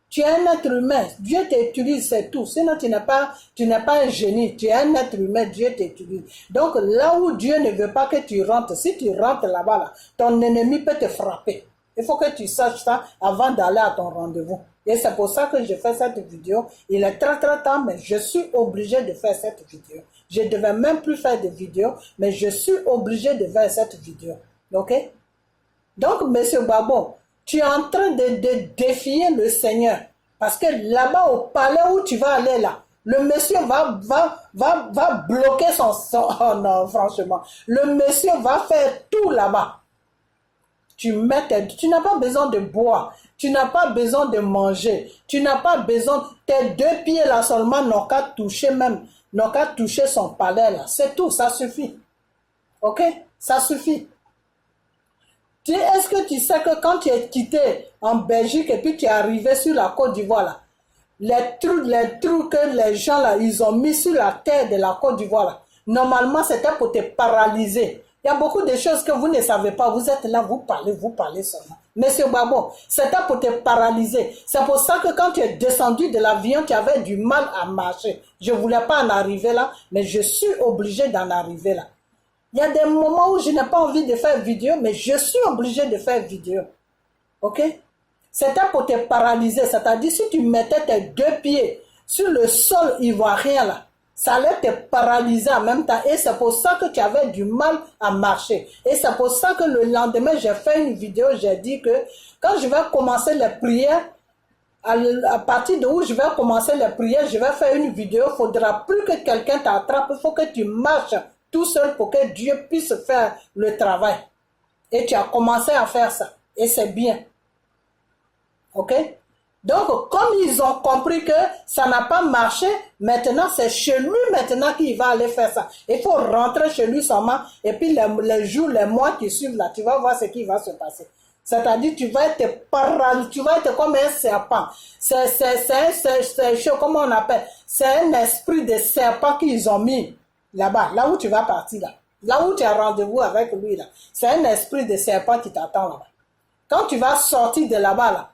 Tu es un être humain, Dieu t'utilise, c'est tout. Sinon, tu n'es pas un génie, tu es un être humain, Dieu t'utilise. Donc, là où Dieu ne veut pas que tu rentres, si tu rentres là-bas, là, ton ennemi peut te frapper. Il faut que tu saches ça avant d'aller à ton rendez-vous. Et c'est pour ça que je fais cette vidéo. Il est très tard, mais je suis obligé de faire cette vidéo. Je ne devais même plus faire de vidéo, mais je suis obligé de faire cette vidéo. OK? Donc, monsieur Babo, tu es en train de défier le Seigneur. Parce que là-bas, au palais où tu vas aller là, le monsieur va bloquer son... Oh non, franchement. Le monsieur va faire tout là-bas. Tu n'as pas besoin de boire. Tu n'as pas besoin de manger. Tu n'as pas besoin... Tes deux pieds là seulement n'ont qu'à toucher son palais là. C'est tout, ça suffit. OK? Ça suffit. Est-ce que tu sais que quand tu es quitté en Belgique et puis tu es arrivé sur la Côte d'Ivoire là, les trucs que les gens là, ils ont mis sur la terre de la Côte d'Ivoire là, normalement c'était pour te paralyser. Il y a beaucoup de choses que vous ne savez pas. Vous êtes là, vous parlez seulement. Monsieur Babo, c'était pour te paralyser. C'est pour ça que quand tu es descendu de l'avion, tu avais du mal à marcher. Je ne voulais pas en arriver là, mais je suis obligé d'en arriver là. Il y a des moments où je n'ai pas envie de faire vidéo, mais je suis obligé de faire vidéo. OK? C'était pour te paralyser. C'est-à-dire, si tu mettais tes deux pieds sur le sol ivoirien, là, ça allait te paralyser en même temps. Et c'est pour ça que tu avais du mal à marcher. Et c'est pour ça que le lendemain, j'ai fait une vidéo. J'ai dit que quand je vais commencer les prières, à partir de où je vais commencer les prières, je vais faire une vidéo. Il ne faudra plus que quelqu'un t'attrape. Il faut que tu marches tout seul pour que Dieu puisse faire le travail. Et tu as commencé à faire ça. Et c'est bien. OK? Donc, comme ils ont compris que ça n'a pas marché, maintenant, c'est chez lui maintenant qu'il va aller faire ça. Il faut rentrer chez lui seulement. Et puis, les jours, les mois qui suivent là, tu vas voir ce qui va se passer. C'est-à-dire, tu vas être paralysé, tu vas être comme un serpent. Comment on appelle? C'est un esprit de serpent qu'ils ont mis là-bas, là où tu vas partir là. Là où tu as rendez-vous avec lui là. C'est un esprit de serpent qui t'attend là-bas. Quand tu vas sortir de là-bas là,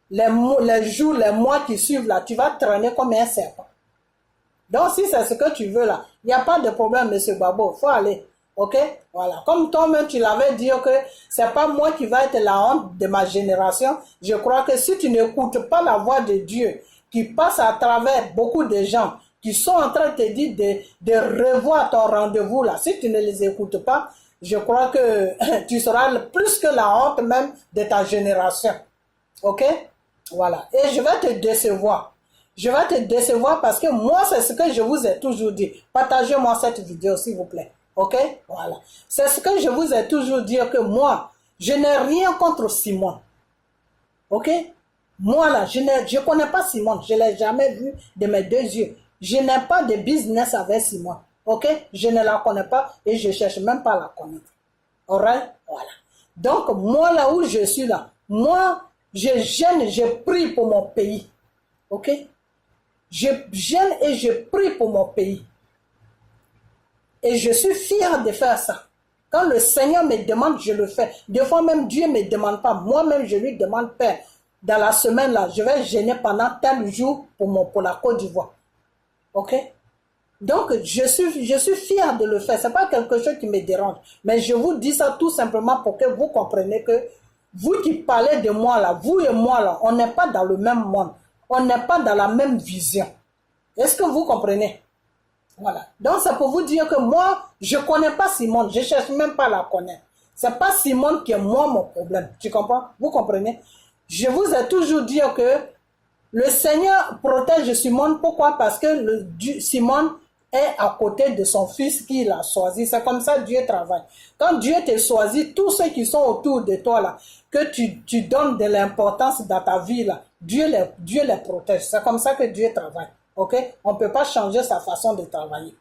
les jours, les mois qui suivent là, tu vas traîner comme un serpent. Donc si c'est ce que tu veux là, il n'y a pas de problème, monsieur Babo, il faut aller. OK? Voilà. Comme toi-même tu l'avais dit que c'est pas moi qui va être la honte de ma génération. Je crois que si tu n'écoutes pas la voix de Dieu, qui passe à travers beaucoup de gens, qui sont en train de te dire de revoir ton rendez-vous là, si tu ne les écoutes pas, je crois que tu seras plus que la honte même de ta génération. OK? Voilà. Et je vais te décevoir. Je vais te décevoir parce que moi, c'est ce que je vous ai toujours dit. Partagez-moi cette vidéo, s'il vous plaît. OK? Voilà. C'est ce que je vous ai toujours dit que moi, je n'ai rien contre Simone. OK? Moi, là, je ne connais pas Simone. Je ne l'ai jamais vu de mes deux yeux. Je n'ai pas de business avec Simone. OK? Je ne la connais pas et je ne cherche même pas à la connaître. Alright? Voilà. Donc, moi, là où je suis là, moi, je gêne, je prie pour mon pays. OK? Je gêne et je prie pour mon pays. Et je suis fier de faire ça. Quand le Seigneur me demande, je le fais. Des fois même, Dieu ne me demande pas. Moi-même, je lui demande, Père, dans la semaine là, je vais gêner pendant tel jour pour la Côte d'Ivoire. OK? Donc, je suis fier de le faire. Ce n'est pas quelque chose qui me dérange. Mais je vous dis ça tout simplement pour que vous compreniez que vous qui parlez de moi là, vous et moi là, on n'est pas dans le même monde. On n'est pas dans la même vision. Est-ce que vous comprenez? Voilà. Donc, c'est pour vous dire que moi, je ne connais pas Simone. Je ne cherche même pas à la connaître. Ce n'est pas Simone qui est moi mon problème. Tu comprends? Vous comprenez? Je vous ai toujours dit que le Seigneur protège Simone. Pourquoi? Parce que Simone est à côté de son fils qu'il a choisi. C'est comme ça que Dieu travaille. Quand Dieu te choisit, tous ceux qui sont autour de toi, là, que tu donnes de l'importance dans ta vie, là, Dieu les protège. C'est comme ça que Dieu travaille. OK? On ne peut pas changer sa façon de travailler.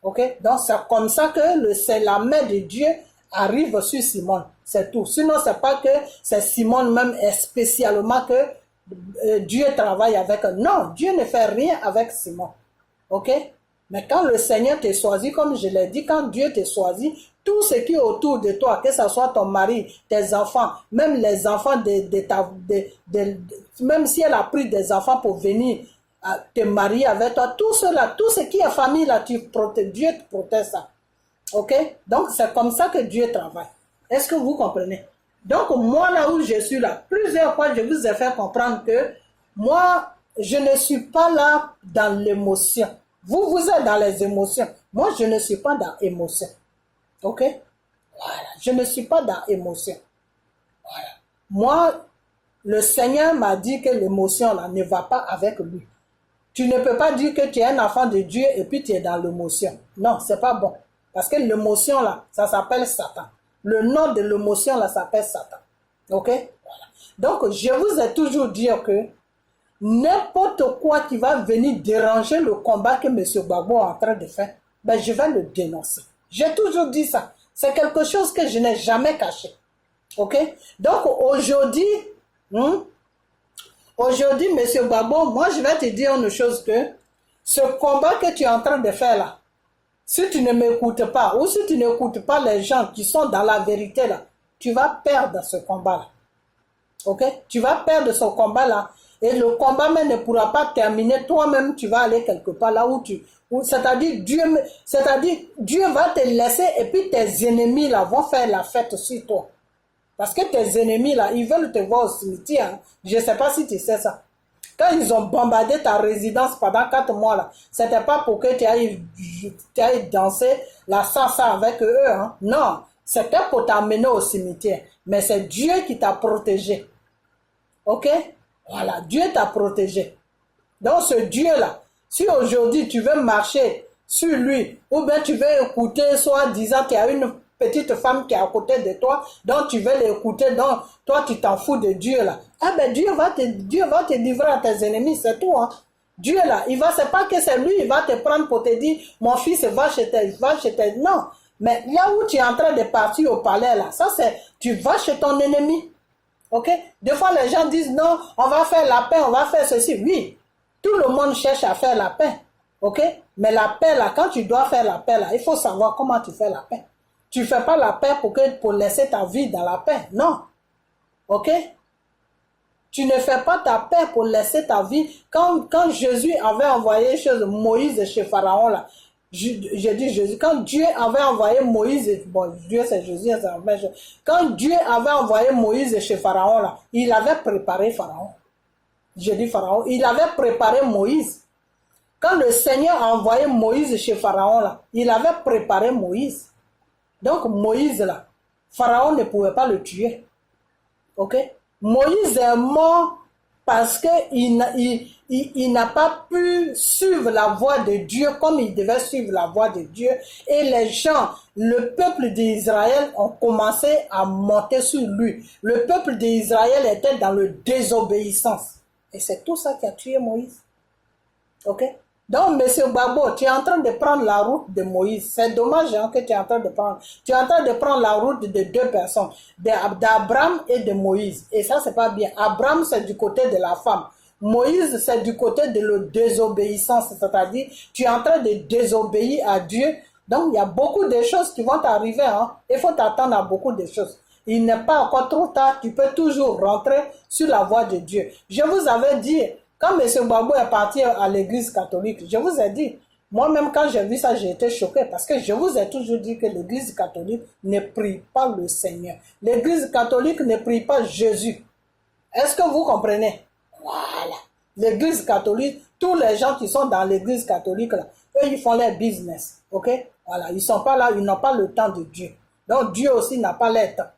OK? Donc, c'est comme ça que c'est la main de Dieu arrive sur Simone. C'est tout. Sinon, c'est pas que c'est Simone même spécialement que Dieu travaille avec elle. Non, Dieu ne fait rien avec Simone. Ok? Mais quand le Seigneur te choisit, comme je l'ai dit, quand Dieu te choisit, tout ce qui est autour de toi, que ce soit ton mari, tes enfants, même les enfants même si elle a pris des enfants pour venir te marier avec toi, tout cela, tout ce qui est famille là, Dieu te protège ça. Ok? Donc c'est comme ça que Dieu travaille. Est-ce que vous comprenez? Donc moi là où je suis là, plusieurs fois je vous ai fait comprendre que moi, je ne suis pas là dans l'émotion. Vous êtes dans les émotions. Moi, je ne suis pas dans l'émotion. Ok? Voilà. Je ne suis pas dans l'émotion. Voilà. Moi, le Seigneur m'a dit que l'émotion là ne va pas avec lui. Tu ne peux pas dire que tu es un enfant de Dieu et puis tu es dans l'émotion. Non, c'est pas bon. Parce que l'émotion là, ça s'appelle Satan. Le nom de l'émotion là s'appelle Satan. Ok? Voilà. Donc, je vous ai toujours dit que n'importe quoi qui va venir déranger le combat que M. Gbagbo est en train de faire, ben je vais le dénoncer. J'ai toujours dit ça. C'est quelque chose que je n'ai jamais caché. Ok? Donc aujourd'hui, M. Gbagbo, moi je vais te dire une chose que ce combat que tu es en train de faire là, si tu ne m'écoutes pas ou si tu n'écoutes pas les gens qui sont dans la vérité là, tu vas perdre ce combat là. Ok? Tu vas perdre ce combat là. Et le combat même ne pourra pas terminer. Toi-même, tu vas aller quelque part là c'est-à-dire Dieu va te laisser et puis tes ennemis là vont faire la fête sur toi. Parce que tes ennemis là, ils veulent te voir au cimetière. Je ne sais pas si tu sais ça. Quand ils ont bombardé ta résidence pendant 4 mois là, c'était pas pour que tu ailles danser la salsa avec eux. Hein. Non, c'était pour t'amener au cimetière. Mais c'est Dieu qui t'a protégé. Ok? Voilà, Dieu t'a protégé. Donc ce Dieu-là, si aujourd'hui tu veux marcher sur lui, ou bien tu veux écouter, soit disant qu'il y a une petite femme qui est à côté de toi, donc tu veux l'écouter, donc toi tu t'en fous de Dieu là. Ah ben Dieu va te livrer à tes ennemis, c'est tout. Hein. Dieu là, c'est pas que c'est lui, il va te prendre pour te dire, mon fils va chez tes, non. Mais là où tu es en train de partir au palais là, ça c'est, tu vas chez ton ennemi. Ok? Des fois, les gens disent non, on va faire la paix, on va faire ceci. Oui, tout le monde cherche à faire la paix. Ok? Mais la paix, là, quand tu dois faire la paix, là, il faut savoir comment tu fais la paix. Tu ne fais pas la paix pour laisser ta vie dans la paix. Non. Ok? Tu ne fais pas ta paix pour laisser ta vie. Quand Jésus avait envoyé Moïse chez Pharaon, là, j'ai dit Jésus, quand Dieu avait envoyé Moïse, bon, Dieu c'est Jésus, quand Dieu avait envoyé Moïse chez Pharaon, là, il avait préparé Pharaon. J'ai dit Pharaon, il avait préparé Moïse. Quand le Seigneur a envoyé Moïse chez Pharaon, là, il avait préparé Moïse. Donc Moïse, là, Pharaon ne pouvait pas le tuer. Ok? Moïse est mort parce qu'il n'a pas pu suivre la voie de Dieu comme il devait suivre la voie de Dieu. Et les gens, le peuple d'Israël ont commencé à monter sur lui. Le peuple d'Israël était dans le désobéissance. Et c'est tout ça qui a tué Moïse. Ok? Donc, M. Gbagbo, tu es en train de prendre la route de Moïse. C'est dommage hein, que tu es en train de prendre. Tu es en train de prendre la route de 2 personnes, d'Abraham et de Moïse. Et ça, c'est pas bien. Abraham, c'est du côté de la femme. Moïse, c'est du côté de la désobéissance. C'est-à-dire, tu es en train de désobéir à Dieu. Donc, il y a beaucoup de choses qui vont t'arriver. Hein. Il faut t'attendre à beaucoup de choses. Il n'est pas encore trop tard. Tu peux toujours rentrer sur la voie de Dieu. Je vous avais dit... Quand M. Gbagbo est parti à l'église catholique, je vous ai dit, moi-même quand j'ai vu ça, j'ai été choqué parce que je vous ai toujours dit que l'église catholique ne prie pas le Seigneur. L'église catholique ne prie pas Jésus. Est-ce que vous comprenez? Voilà. L'église catholique, tous les gens qui sont dans l'église catholique, là, eux, ils font leur business. Ok? Voilà. Ils sont pas là, ils n'ont pas le temps de Dieu. Donc Dieu aussi n'a pas leur temps.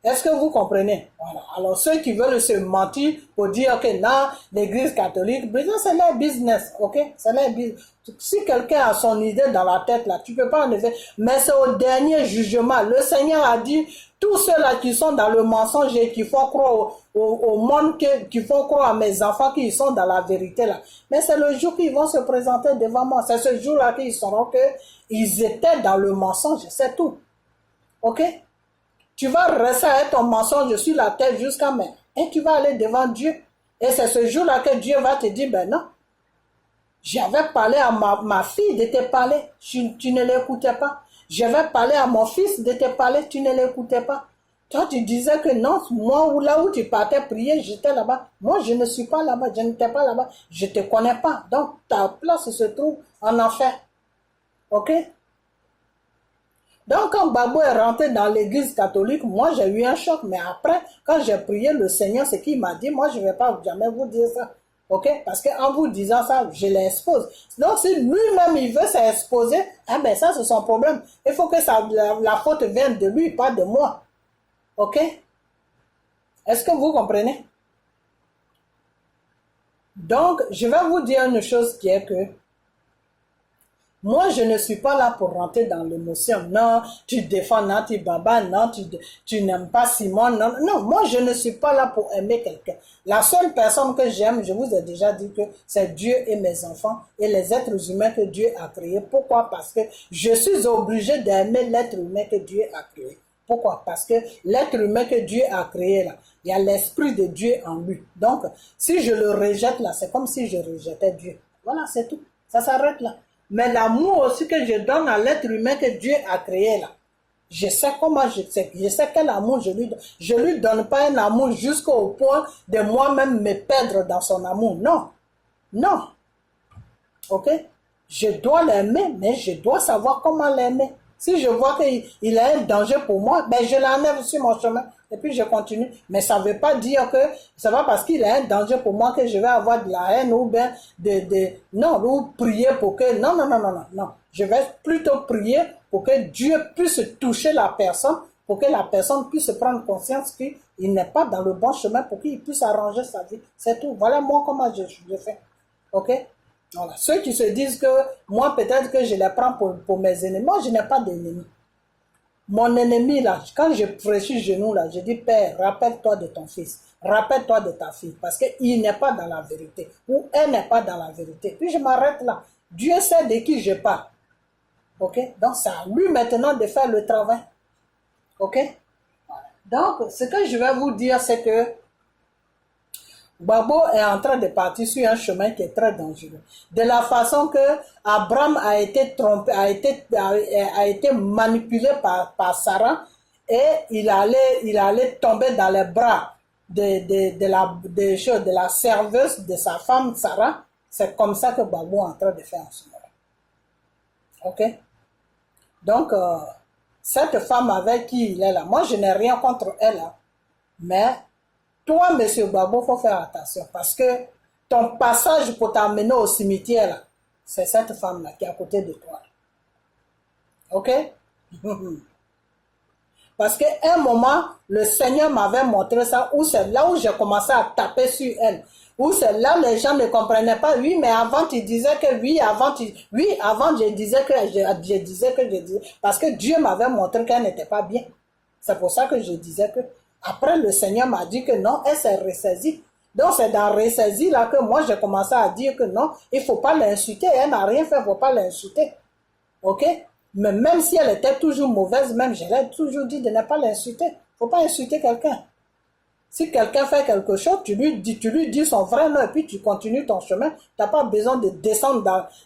Est-ce que vous comprenez? Voilà. Alors, ceux qui veulent se mentir pour dire que non, l'église catholique, c'est leur business, ok? C'est leur business. Si quelqu'un a son idée dans la tête, là, tu peux pas enlever. Mais c'est au dernier jugement. Le Seigneur a dit, tous ceux-là qui sont dans le mensonge et qui font croire au monde, qui font croire à mes enfants qu'ils sont dans la vérité, là. Mais c'est le jour qu'ils vont se présenter devant moi. C'est ce jour-là qu'ils sauront qu'ils étaient dans le mensonge, c'est tout. Ok? Tu vas rester avec ton mensonge sur la terre jusqu'à maintenant. Et tu vas aller devant Dieu. Et c'est ce jour-là que Dieu va te dire, ben non. J'avais parlé à ma fille de te parler, tu ne l'écoutais pas. J'avais parlé à mon fils de te parler, tu ne l'écoutais pas. Toi, tu disais que non, moi, là où tu partais prier, j'étais là-bas. Moi, je ne suis pas là-bas, je n'étais pas là-bas, je ne te connais pas. Donc, ta place se trouve en enfer. Ok? Donc, quand Babo est rentré dans l'église catholique, moi, j'ai eu un choc. Mais après, quand j'ai prié le Seigneur, ce qu'il m'a dit, moi, je ne vais pas jamais vous dire ça. Ok? Parce qu'en vous disant ça, je l'expose. Donc, si lui-même, il veut s'exposer, eh ben, ça, c'est son problème. Il faut que ça, la faute vienne de lui, pas de moi. Ok? Est-ce que vous comprenez? Donc, je vais vous dire une chose qui est que moi, je ne suis pas là pour rentrer dans l'émotion. Non, tu défends Nati Baba, non, tu n'aimes pas Simon. Non, non, moi, je ne suis pas là pour aimer quelqu'un. La seule personne que j'aime, je vous ai déjà dit que c'est Dieu et mes enfants et les êtres humains que Dieu a créés. Pourquoi? Parce que je suis obligé d'aimer l'être humain que Dieu a créé. Pourquoi? Parce que l'être humain que Dieu a créé là, il y a l'esprit de Dieu en lui. Donc, si je le rejette là, c'est comme si je rejetais Dieu. Voilà, c'est tout. Ça s'arrête là. Mais l'amour aussi que je donne à l'être humain que Dieu a créé là, je sais comment je sais quel amour je lui donne. Je lui donne pas un amour jusqu'au point de moi-même me perdre dans son amour. Non. Non. Ok? Je dois l'aimer, mais je dois savoir comment l'aimer. Si je vois qu'il a un danger pour moi, ben je l'enlève sur mon chemin et puis je continue. Mais ça ne veut pas dire que ça va parce qu'il a un danger pour moi que je vais avoir de la haine ou bien non, ou prier pour que non, non, non, non, non, non. Je vais plutôt prier pour que Dieu puisse toucher la personne, pour que la personne puisse prendre conscience qu'il n'est pas dans le bon chemin, pour qu'il puisse arranger sa vie. C'est tout. Voilà moi comment je fais. Ok? Voilà. Ceux qui se disent que moi, peut-être que je les prends pour mes ennemis. Moi, je n'ai pas d'ennemis. Mon ennemi, là, quand je fraîchis genou, là, je dis, Père, rappelle-toi de ton fils. Rappelle-toi de ta fille. Parce qu'il n'est pas dans la vérité. Ou elle n'est pas dans la vérité. Puis je m'arrête là. Dieu sait de qui je parle. Ok? Donc, c'est à lui maintenant de faire le travail. Ok? Voilà. Donc, ce que je vais vous dire, c'est que Babo est en train de partir sur un chemin qui est très dangereux. De la façon que Abraham a été trompé, a été manipulé par Sarah et il allait tomber dans les bras de la serveuse de sa femme Sarah. C'est comme ça que Babo est en train de faire en ce moment. Ok? Donc, cette femme avec qui il est là, moi je n'ai rien contre elle, hein, mais toi, monsieur Babo, il faut faire attention parce que ton passage pour t'amener au cimetière, c'est cette femme-là qui est à côté de toi. Ok? Parce qu'à un moment, le Seigneur m'avait montré ça, où c'est là où j'ai commencé à taper sur elle. Où c'est là les gens ne comprenaient pas. Oui, mais avant tu disais que oui, avant je disais que je disais. Parce que Dieu m'avait montré qu'elle n'était pas bien. C'est pour ça que je disais que après le Seigneur m'a dit que non, elle s'est ressaisie. Donc c'est dans ressaisie là que moi j'ai commencé à dire que non, il ne faut pas l'insulter. Elle n'a rien fait, il ne faut pas l'insulter. Ok? Mais même si elle était toujours mauvaise, même je l'ai toujours dit de ne pas l'insulter. Il ne faut pas insulter quelqu'un. Si quelqu'un fait quelque chose, tu lui dis son vrai nom et puis tu continues ton chemin. Tu n'as pas besoin de descendre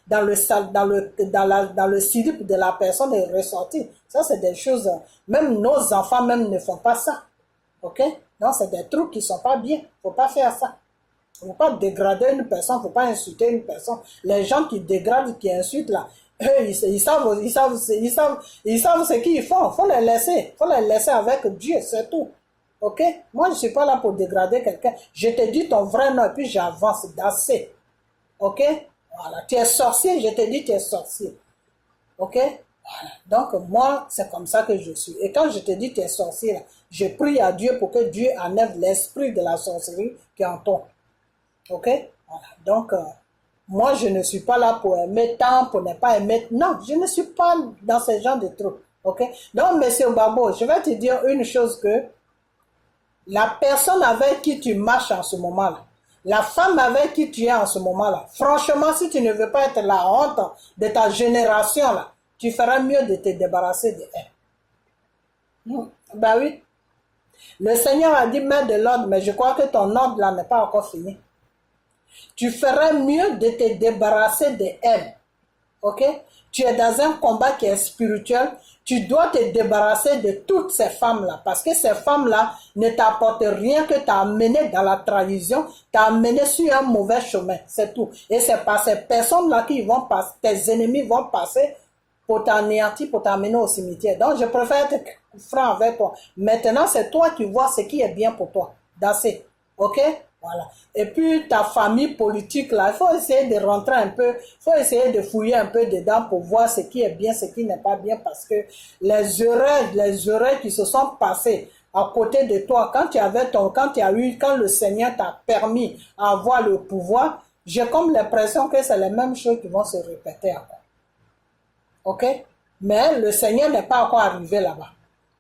dans le slip de la personne et ressortir. Ça, c'est des choses, même nos enfants même ne font pas ça. Ok? Non, c'est des trucs qui ne sont pas bien. Il ne faut pas faire ça. Il ne faut pas dégrader une personne, il ne faut pas insulter une personne. Les gens qui dégradent, qui insultent là, eux, ils savent ce qu'ils font. Il faut les laisser. Il faut les laisser avec Dieu, c'est tout. Ok? Moi, je ne suis pas là pour dégrader quelqu'un. Je te dis ton vrai nom et puis j'avance d'assez. Ok? Voilà. Tu es sorcier, je te dis tu es sorcier. Ok? Voilà. Donc, moi, c'est comme ça que je suis. Et quand je te dis tu es sorcier, là, je prie à Dieu pour que Dieu enlève l'esprit de la sorcellerie qui est en toi. Ok? Voilà. Donc, moi, je ne suis pas là pour aimer tant, pour ne pas aimer. Non, je ne suis pas dans ce genre de trucs. Ok? Donc, monsieur Babo, je vais te dire une chose que la personne avec qui tu marches en ce moment-là, la femme avec qui tu es en ce moment-là, franchement, si tu ne veux pas être la honte de ta génération-là, tu feras mieux de te débarrasser de elle. Bah oui. Le Seigneur a dit, mets de l'ordre, mais je crois que ton ordre là n'est pas encore fini. Tu ferais mieux de te débarrasser de elles. Ok? Tu es dans un combat qui est spirituel. Tu dois te débarrasser de toutes ces femmes-là. Parce que ces femmes-là ne t'apportent rien que t'as amené dans la trahison, t'as amené sur un mauvais chemin. C'est tout. Et c'est par ces personnes-là qui vont passer, tes ennemis vont passer pour t'anéantir, pour t'amener au cimetière. Donc, je préfère être franc avec toi. Maintenant, c'est toi qui vois ce qui est bien pour toi. D'assez. Ok? Voilà. Et puis, ta famille politique, là, il faut essayer de rentrer un peu, il faut essayer de fouiller un peu dedans pour voir ce qui est bien, ce qui n'est pas bien, parce que les erreurs qui se sont passées à côté de toi, quand quand le Seigneur t'a permis d'avoir le pouvoir, j'ai comme l'impression que c'est les mêmes choses qui vont se répéter encore. Ok? Mais le Seigneur n'est pas encore arrivé là-bas.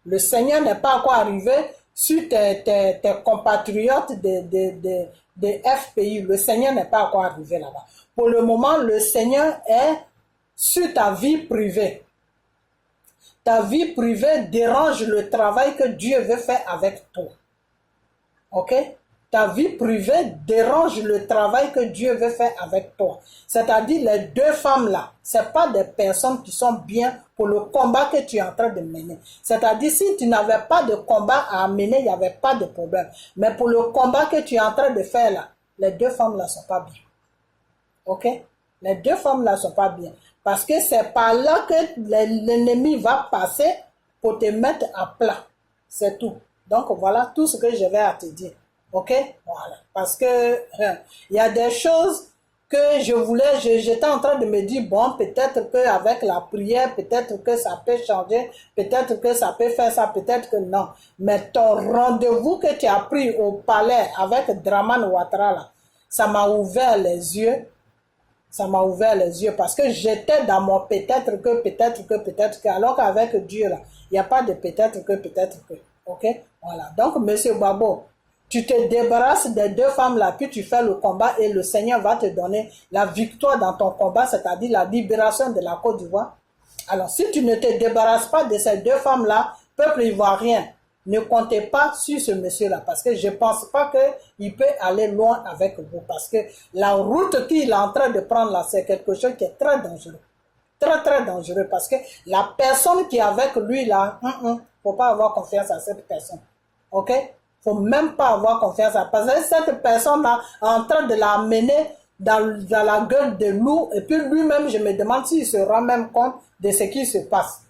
Le Seigneur n'est pas encore arrivé sur tes compatriotes de FPI. Le Seigneur n'est pas encore arrivé là-bas. Pour le moment, le Seigneur est sur ta vie privée. Ta vie privée dérange le travail que Dieu veut faire avec toi. Ok? Ta vie privée dérange le travail que Dieu veut faire avec toi. C'est-à-dire, les deux femmes-là, ce n'est pas des personnes qui sont bien pour le combat que tu es en train de mener. C'est-à-dire, si tu n'avais pas de combat à mener, il n'y avait pas de problème. Mais pour le combat que tu es en train de faire là, les deux femmes-là ne sont pas bien. Ok? Les deux femmes-là ne sont pas bien. Parce que c'est par là que l'ennemi va passer pour te mettre à plat. C'est tout. Donc, voilà tout ce que je vais à te dire. Ok? Voilà. Parce que il y a des choses que j'étais en train de me dire, bon, peut-être qu'avec la prière, peut-être que ça peut changer, peut-être que ça peut faire ça, peut-être que non. Mais ton rendez-vous que tu as pris au palais avec Draman Ouattara, là, ça m'a ouvert les yeux. Ça m'a ouvert les yeux parce que j'étais dans mon peut-être que, alors qu'avec Dieu, là, il n'y a pas de peut-être que. Ok? Voilà. Donc, Monsieur Babo, tu te débarrasses des deux femmes-là, puis tu fais le combat et le Seigneur va te donner la victoire dans ton combat, c'est-à-dire la libération de la Côte d'Ivoire. Alors, si tu ne te débarrasses pas de ces deux femmes-là, peuple ivoirien, ne comptez pas sur ce monsieur-là, parce que je ne pense pas qu'il peut aller loin avec vous, parce que la route qu'il est en train de prendre là, c'est quelque chose qui est très dangereux. Très, très dangereux, parce que la personne qui est avec lui là, faut pas avoir confiance à cette personne. Ok? Faut même pas avoir confiance à, parce que cette personne-là est en train de l'amener dans la gueule de loup, et puis lui-même, je me demande s'il se rend même compte de ce qui se passe.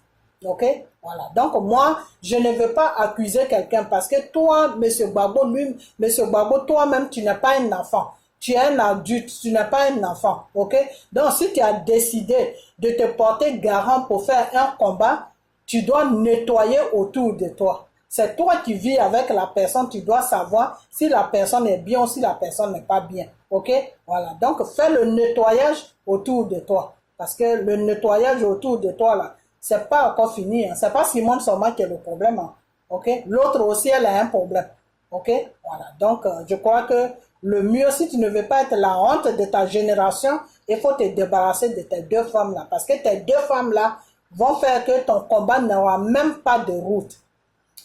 Ok? Voilà. Donc, moi, je ne veux pas accuser quelqu'un parce que toi, Monsieur Babo, toi-même, tu n'es pas un enfant. Tu es un adulte, tu n'es pas un enfant. Ok? Donc, si tu as décidé de te porter garant pour faire un combat, tu dois nettoyer autour de toi. C'est toi qui vis avec la personne, tu dois savoir si la personne est bien ou si la personne n'est pas bien. Ok? Voilà. Donc, fais le nettoyage autour de toi. Parce que le nettoyage autour de toi, là, c'est pas encore fini. Hein. C'est pas Simone Soma qui est le problème. Hein. Ok? L'autre aussi, elle a un problème. Ok? Voilà. Donc, je crois que le mieux, si tu ne veux pas être la honte de ta génération, il faut te débarrasser de tes deux femmes-là. Parce que tes deux femmes-là vont faire que ton combat n'aura même pas de route.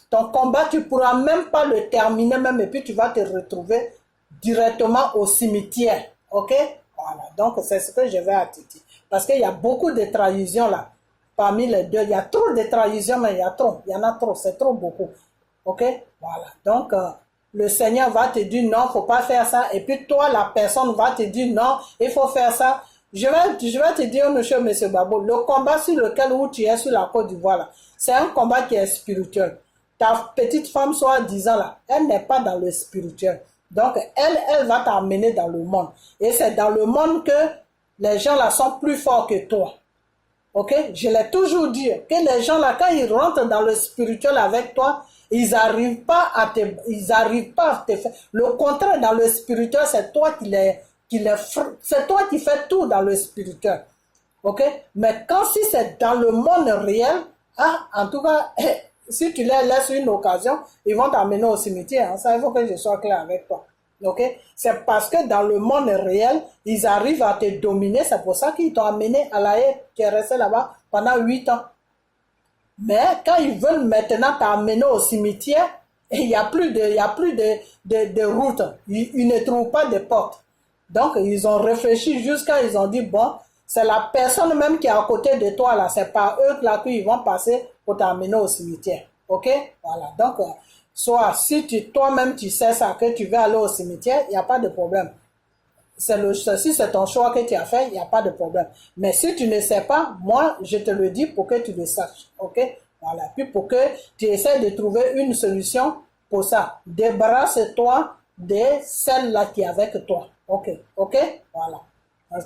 Ton combat, tu ne pourras même pas le terminer même, et puis tu vas te retrouver directement au cimetière. Ok? Voilà. Donc, c'est ce que je vais à te dire. Parce qu'il y a beaucoup de trahisons là. Parmi les deux, il y a trop de trahisons, mais il y en a trop, c'est trop beaucoup. Ok? Voilà. Donc, le Seigneur va te dire non, il ne faut pas faire ça. Et puis toi, la personne va te dire non, il faut faire ça. Je vais te dire une chose, monsieur Babo. Le combat sur lequel où tu es sur la Côte d'Ivoire, c'est un combat qui est spirituel. Ta petite femme, soi-disant, là, elle n'est pas dans le spirituel. Donc, elle va t'amener dans le monde. Et c'est dans le monde que les gens là sont plus forts que toi. Ok? Je l'ai toujours dit que les gens là, quand ils rentrent dans le spirituel avec toi, ils n'arrivent pas à te faire. Le contraire, dans le spirituel, c'est toi c'est toi qui fais tout dans le spirituel. Ok? Mais quand si c'est dans le monde réel, en tout cas, si tu les laisses une occasion, ils vont t'amener au cimetière. Hein. Ça, il faut que je sois clair avec toi. Ok? C'est parce que dans le monde réel, ils arrivent à te dominer. C'est pour ça qu'ils t'ont amené à La Haye. Tu es resté là-bas pendant 8 ans. Mais quand ils veulent maintenant t'amener au cimetière, il n'y a plus de route. Ils ne trouvent pas de porte. Donc, ils ont réfléchi jusqu'à, ils ont dit, bon, c'est la personne même qui est à côté de toi, là. C'est pas eux là qui vont passer pour t'amener au cimetière. OK? Voilà. Donc, soit si toi-même tu sais ça, que tu veux aller au cimetière, il n'y a pas de problème. Si c'est ton choix que tu as fait, il n'y a pas de problème. Mais si tu ne sais pas, moi, je te le dis pour que tu le saches. OK? Voilà. Puis pour que tu essaies de trouver une solution pour ça. Débarrasse-toi de celle-là qui est avec toi. OK? OK? Voilà.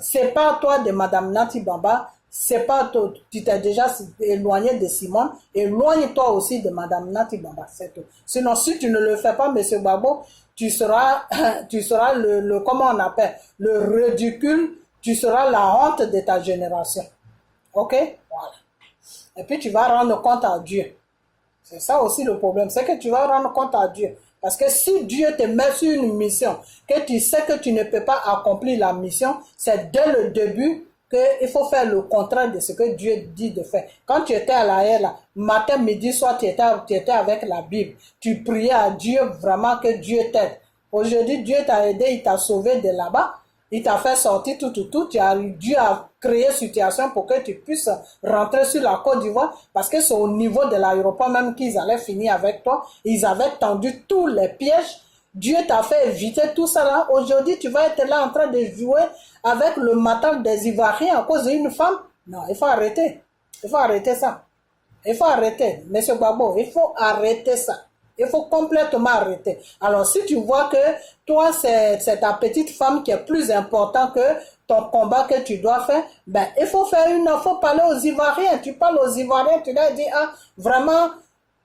C'est pas toi de Madame Nati Baba. C'est pas toi. Tu t'es déjà éloigné de Simone. Éloigne-toi aussi de Madame Nati Baba. C'est tout. Sinon, si tu ne le fais pas, Monsieur Babo, tu seras comment on appelle, le ridicule, tu seras la honte de ta génération. OK? Voilà. Et puis tu vas rendre compte à Dieu. C'est ça aussi le problème, c'est que tu vas rendre compte à Dieu. Parce que si Dieu te met sur une mission, que tu sais que tu ne peux pas accomplir la mission, c'est dès le début qu'il faut faire le contraire de ce que Dieu dit de faire. Quand tu étais à la là, matin, midi, soir, tu étais avec la Bible. Tu priais à Dieu vraiment que Dieu t'aide. Aujourd'hui, Dieu t'a aidé, il t'a sauvé de là-bas. Il t'a fait sortir tout. Dieu a créé une situation pour que tu puisses rentrer sur la Côte d'Ivoire parce que c'est au niveau de l'aéroport même qu'ils allaient finir avec toi. Ils avaient tendu tous les pièges. Dieu t'a fait éviter tout ça là. Aujourd'hui, tu vas être là en train de jouer avec le matin des Ivoiriens à cause d'une femme. Non, il faut arrêter. Il faut arrêter ça. Il faut arrêter. Monsieur Babo, il faut arrêter ça. Il faut complètement arrêter. Alors, si tu vois que toi, c'est ta petite femme qui est plus important que ton combat que tu dois faire, ben, il faut parler aux Ivoiriens. Tu parles aux Ivoiriens, tu leur dis, ah, vraiment,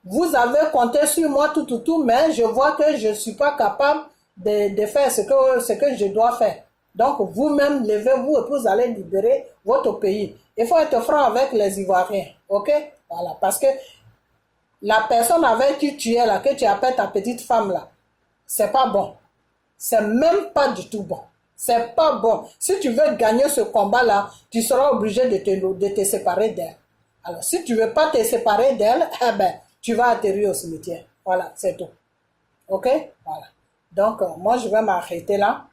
vous avez compté sur moi, tout, mais je vois que je ne suis pas capable de faire ce que je dois faire. Donc, vous-même, levez-vous et vous allez libérer votre pays. Il faut être franc avec les Ivoiriens. OK? Voilà. Parce que la personne avec qui tu es là, que tu appelles ta petite femme là, c'est pas bon. C'est même pas du tout bon. C'est pas bon. Si tu veux gagner ce combat là, tu seras obligé de te séparer d'elle. Alors, si tu veux pas te séparer d'elle, eh ben, tu vas atterrir au cimetière. Voilà, c'est tout. OK? Voilà. Donc, moi, je vais m'arrêter là.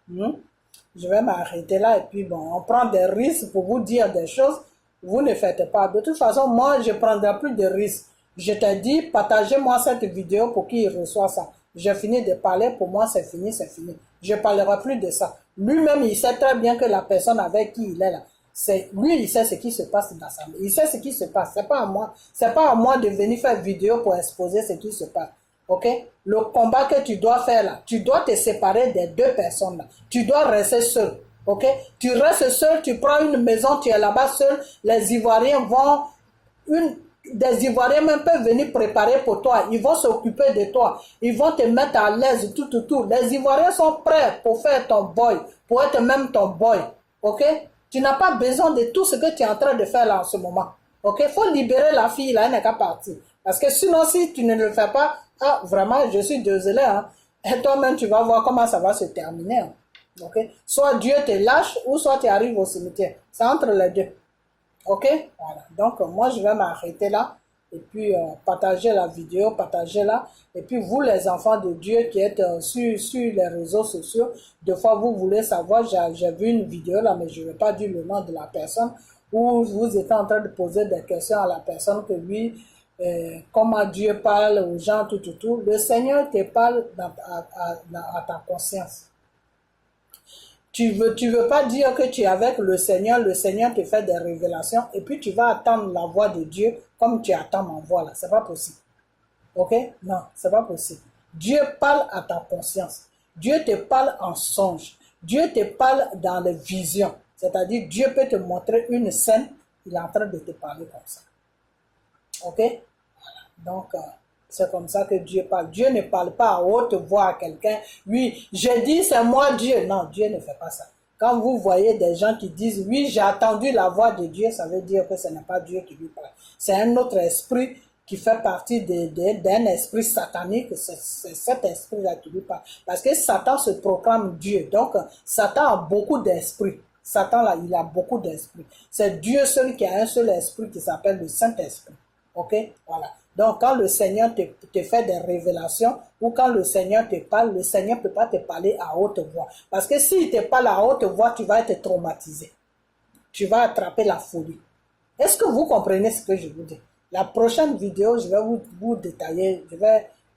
Je vais m'arrêter là et puis bon, on prend des risques pour vous dire des choses. Vous ne faites pas. De toute façon, moi, je ne prendrai plus de risques. Je te dis, partagez-moi cette vidéo pour qu'il reçoive ça. J'ai fini de parler, pour moi, c'est fini, c'est fini. Je ne parlerai plus de ça. Lui-même, il sait très bien que la personne avec qui il est là, lui, il sait ce qui se passe dans sa vie. Il sait ce qui se passe. C'est pas à moi. C'est pas à moi de venir faire vidéo pour exposer ce qui se passe. OK? Le combat que tu dois faire là, tu dois te séparer des deux personnes là. Tu dois rester seul. OK? Tu restes seul, tu prends une maison, tu es là-bas seul. Les Ivoiriens des Ivoiriens même peuvent venir préparer pour toi. Ils vont s'occuper de toi. Ils vont te mettre à l'aise, tout. Les Ivoiriens sont prêts pour faire ton boy, pour être même ton boy. OK? Tu n'as pas besoin de tout ce que tu es en train de faire là en ce moment. OK? Il faut libérer la fille là, elle n'est qu'à partir. Parce que sinon, si tu ne le fais pas, ah, vraiment, je suis désolé. Hein? Et toi-même, tu vas voir comment ça va se terminer. Hein? OK? Soit Dieu te lâche, ou soit tu arrives au cimetière. C'est entre les deux. OK? Voilà. Donc, moi, je vais m'arrêter là. Et puis, partager la vidéo, partagez-la. Et puis, vous, les enfants de Dieu qui êtes sur les réseaux sociaux, des fois, vous voulez savoir, j'ai vu une vidéo là, mais je ne vais pas dire le nom de la personne, où vous êtes en train de poser des questions à la personne que lui, comment Dieu parle aux gens, tout. Le Seigneur te parle à ta conscience. Tu veux pas dire que tu es avec le Seigneur te fait des révélations et puis tu vas attendre la voix de Dieu comme tu attends ma voix là. C'est pas possible. OK? Non, c'est pas possible. Dieu parle à ta conscience. Dieu te parle en songe. Dieu te parle dans les visions. C'est-à-dire, Dieu peut te montrer une scène, il est en train de te parler comme ça. OK? Voilà. Donc, c'est comme ça que Dieu parle. Dieu ne parle pas à haute voix à quelqu'un. Oui, je dis c'est moi Dieu. Non, Dieu ne fait pas ça. Quand vous voyez des gens qui disent oui, j'ai entendu la voix de Dieu, ça veut dire que ce n'est pas Dieu qui lui parle. C'est un autre esprit qui fait partie d'un esprit satanique. C'est cet esprit-là qui lui parle. Parce que Satan se proclame Dieu. Donc, Satan a beaucoup d'esprits. Satan, là, il a beaucoup d'esprits. C'est Dieu seul qui a un seul esprit qui s'appelle le Saint-Esprit. Ok? Voilà. Donc, quand le Seigneur te fait des révélations ou quand le Seigneur te parle, le Seigneur ne peut pas te parler à haute voix. Parce que s'il te parle à haute voix, tu vas être traumatisé. Tu vas attraper la folie. Est-ce que vous comprenez ce que je vous dis? La prochaine vidéo, je vais vous détailler,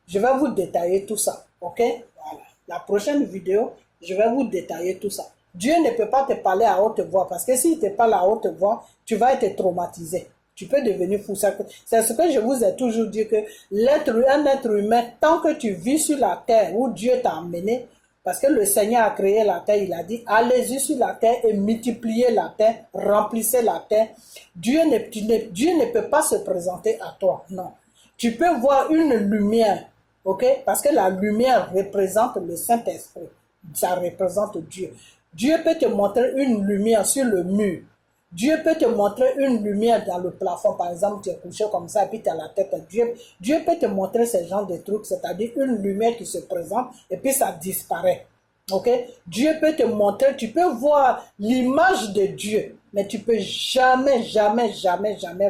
je vais vous détailler tout ça. Ok? Voilà. La prochaine vidéo, je vais vous détailler tout ça. Dieu ne peut pas te parler à haute voix parce que s'il te parle à haute voix, tu vas être traumatisé. Tu peux devenir fou. C'est ce que je vous ai toujours dit que un être humain, tant que tu vis sur la terre où Dieu t'a amené, parce que le Seigneur a créé la terre, il a dit, allez-y sur la terre et multipliez la terre, remplissez la terre. Dieu ne peut pas se présenter à toi, non. Tu peux voir une lumière, ok? Parce que la lumière représente le Saint-Esprit, ça représente Dieu. Dieu peut te montrer une lumière sur le mur. Dieu peut te montrer une lumière dans le plafond, par exemple, tu es couché comme ça et puis tu as la tête. Dieu peut te montrer ce genre de trucs, c'est-à-dire une lumière qui se présente et puis ça disparaît. Ok? Dieu peut te montrer, tu peux voir l'image de Dieu, mais tu peux jamais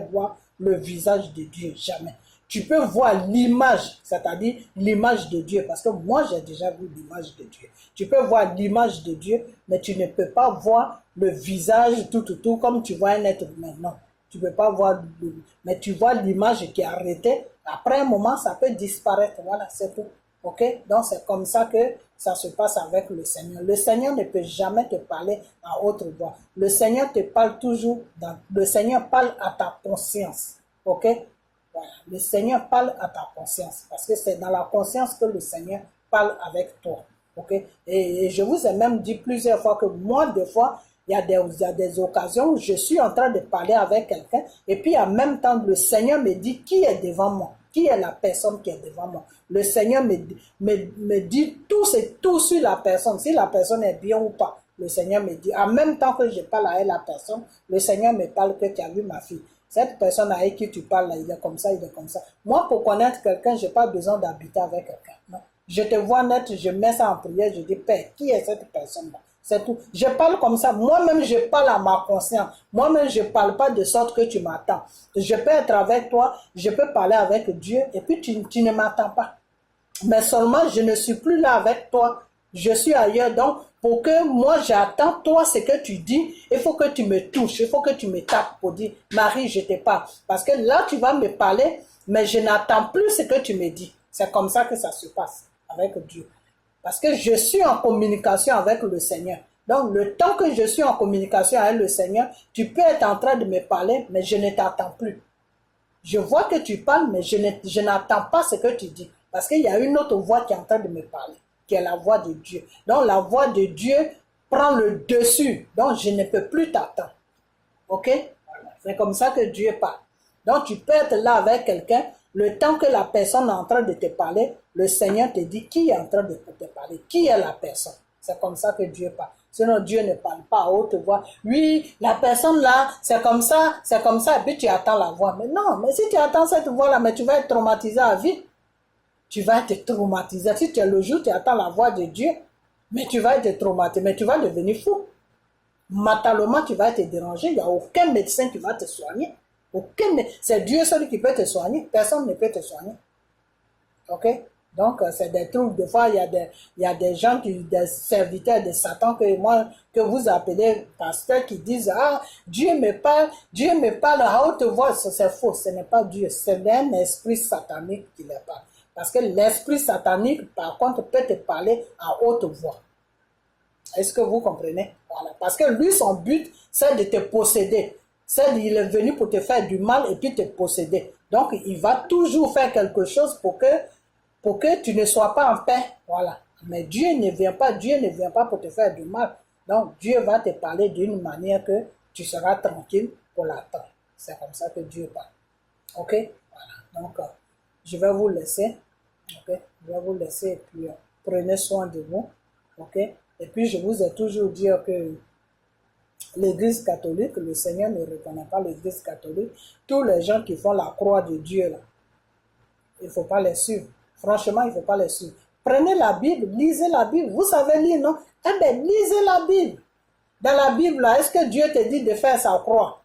voir le visage de Dieu, jamais. Tu peux voir l'image, c'est-à-dire l'image de Dieu, parce que moi j'ai déjà vu l'image de Dieu. Tu peux voir l'image de Dieu, mais tu ne peux pas voir le visage tout comme tu vois un être humain. Non, tu ne peux pas voir, mais tu vois l'image qui est arrêtée. Après un moment, ça peut disparaître. Voilà, c'est tout. Ok? Donc c'est comme ça que ça se passe avec le Seigneur. Le Seigneur ne peut jamais te parler à haute voix. Le Seigneur te parle toujours, le Seigneur parle à ta conscience. Ok? Voilà. Le Seigneur parle à ta conscience parce que c'est dans la conscience que le Seigneur parle avec toi. Okay? Et je vous ai même dit plusieurs fois que moi, des fois, il y a des occasions où je suis en train de parler avec quelqu'un et puis en même temps, le Seigneur me dit qui est devant moi, qui est la personne qui est devant moi. Le Seigneur me dit tout sur la personne, si la personne est bien ou pas. Le Seigneur me dit, en même temps que je parle à la personne, le Seigneur me parle que tu as vu ma fille. Cette personne avec qui tu parles, là, il est comme ça, il est comme ça. Moi, pour connaître quelqu'un, je n'ai pas besoin d'habiter avec quelqu'un. Non. Je te vois net, je mets ça en prière, je dis, Père, qui est cette personne-là? C'est tout. Je parle comme ça. Moi-même, je parle à ma conscience. Moi-même, je ne parle pas de sorte que tu m'attends. Je peux être avec toi, je peux parler avec Dieu, et puis tu ne m'attends pas. Mais seulement, je ne suis plus là avec toi. Je suis ailleurs. Donc, pour que moi, j'attends toi ce que tu dis, il faut que tu me touches, il faut que tu me tapes pour dire, Marie, je te parle. Parce que là, tu vas me parler, mais je n'attends plus ce que tu me dis. C'est comme ça que ça se passe avec Dieu. Parce que je suis en communication avec le Seigneur. Donc, le temps que je suis en communication avec le Seigneur, tu peux être en train de me parler, mais je ne t'attends plus. Je vois que tu parles, mais je n'attends pas ce que tu dis. Parce qu'il y a une autre voix qui est en train de me parler, qui est la voix de Dieu. Donc, la voix de Dieu prend le dessus. Donc, je ne peux plus t'attendre. Ok? C'est comme ça que Dieu parle. Donc, tu peux être là avec quelqu'un. Le temps que la personne est en train de te parler, le Seigneur te dit qui est en train de te parler. Qui est la personne? C'est comme ça que Dieu parle. Sinon, Dieu ne parle pas à haute voix. Oui, la personne là, c'est comme ça, et puis tu attends la voix. Mais non, mais si tu attends cette voix-là, mais tu vas être traumatisé à vie. Tu vas être traumatisé. Si tu es le jour, tu attends la voix de Dieu, mais tu vas être traumatisé, mais tu vas devenir fou. Mentalement, tu vas être dérangé. Il n'y a aucun médecin qui va te soigner. C'est Dieu seul qui peut te soigner. Personne ne peut te soigner. Ok? Donc, c'est des trucs, des fois, il y a des gens, des serviteurs de Satan que vous appelez pasteurs qui disent, ah, Dieu me parle à haute voix. C'est faux, ce n'est pas Dieu, c'est un esprit satanique qui les parle. Parce que l'esprit satanique, par contre, peut te parler à haute voix. Est-ce que vous comprenez? Voilà. Parce que lui, son but, c'est de te posséder. Il est venu pour te faire du mal et puis te posséder. Donc, il va toujours faire quelque chose pour que tu ne sois pas en paix. Voilà. Mais Dieu ne vient pas pour te faire du mal. Donc, Dieu va te parler d'une manière que tu seras tranquille pour l'attendre. C'est comme ça que Dieu parle. Ok? Voilà. Donc, je vais vous laisser. Ok? Je vais vous laisser et puis prenez soin de vous. Ok? Et puis, je vous ai toujours dit que l'Église catholique, le Seigneur ne reconnaît pas l'Église catholique. Tous les gens qui font la croix de Dieu, là, il ne faut pas les suivre. Franchement, il ne faut pas les suivre. Prenez la Bible, lisez la Bible. Vous savez lire, non? Eh bien, lisez la Bible. Dans la Bible, là, est-ce que Dieu te dit de faire sa croix?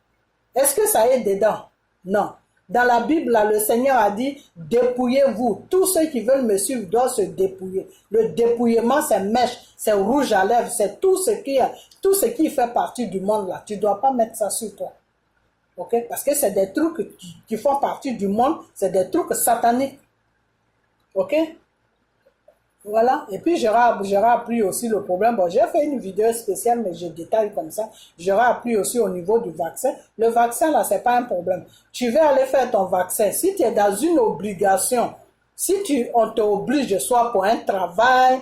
Est-ce que ça est dedans? Non. Dans la Bible, là, le Seigneur a dit, dépouillez-vous. Tous ceux qui veulent me suivre doivent se dépouiller. Le dépouillement, c'est mèche, c'est rouge à lèvres, c'est tout ce qui fait partie du monde là. Tu ne dois pas mettre ça sur toi. Ok? Parce que c'est des trucs qui font partie du monde, c'est des trucs sataniques. Ok? Voilà, et puis j'aurais appris aussi le problème. Bon, j'ai fait une vidéo spéciale, mais je détaille comme ça. J'aurais appris aussi au niveau du vaccin. Le vaccin, là, c'est pas un problème. Tu veux aller faire ton vaccin. Si tu es dans une obligation, on t'oblige, soit pour un travail,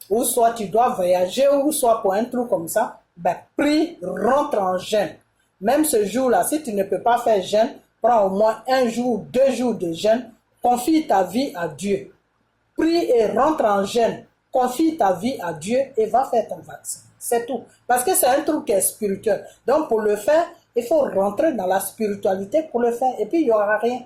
ou soit tu dois voyager, ou soit pour un truc comme ça, ben, prie, rentre en jeûne. Même ce jour-là, si tu ne peux pas faire jeûne, prends au moins 1 jour, 2 jours de jeûne, confie ta vie à Dieu. Prie et rentre en jeûne. Confie ta vie à Dieu et va faire ton vaccin. C'est tout. Parce que c'est un truc qui est spirituel. Donc pour le faire, il faut rentrer dans la spiritualité pour le faire. Et puis il n'y aura rien.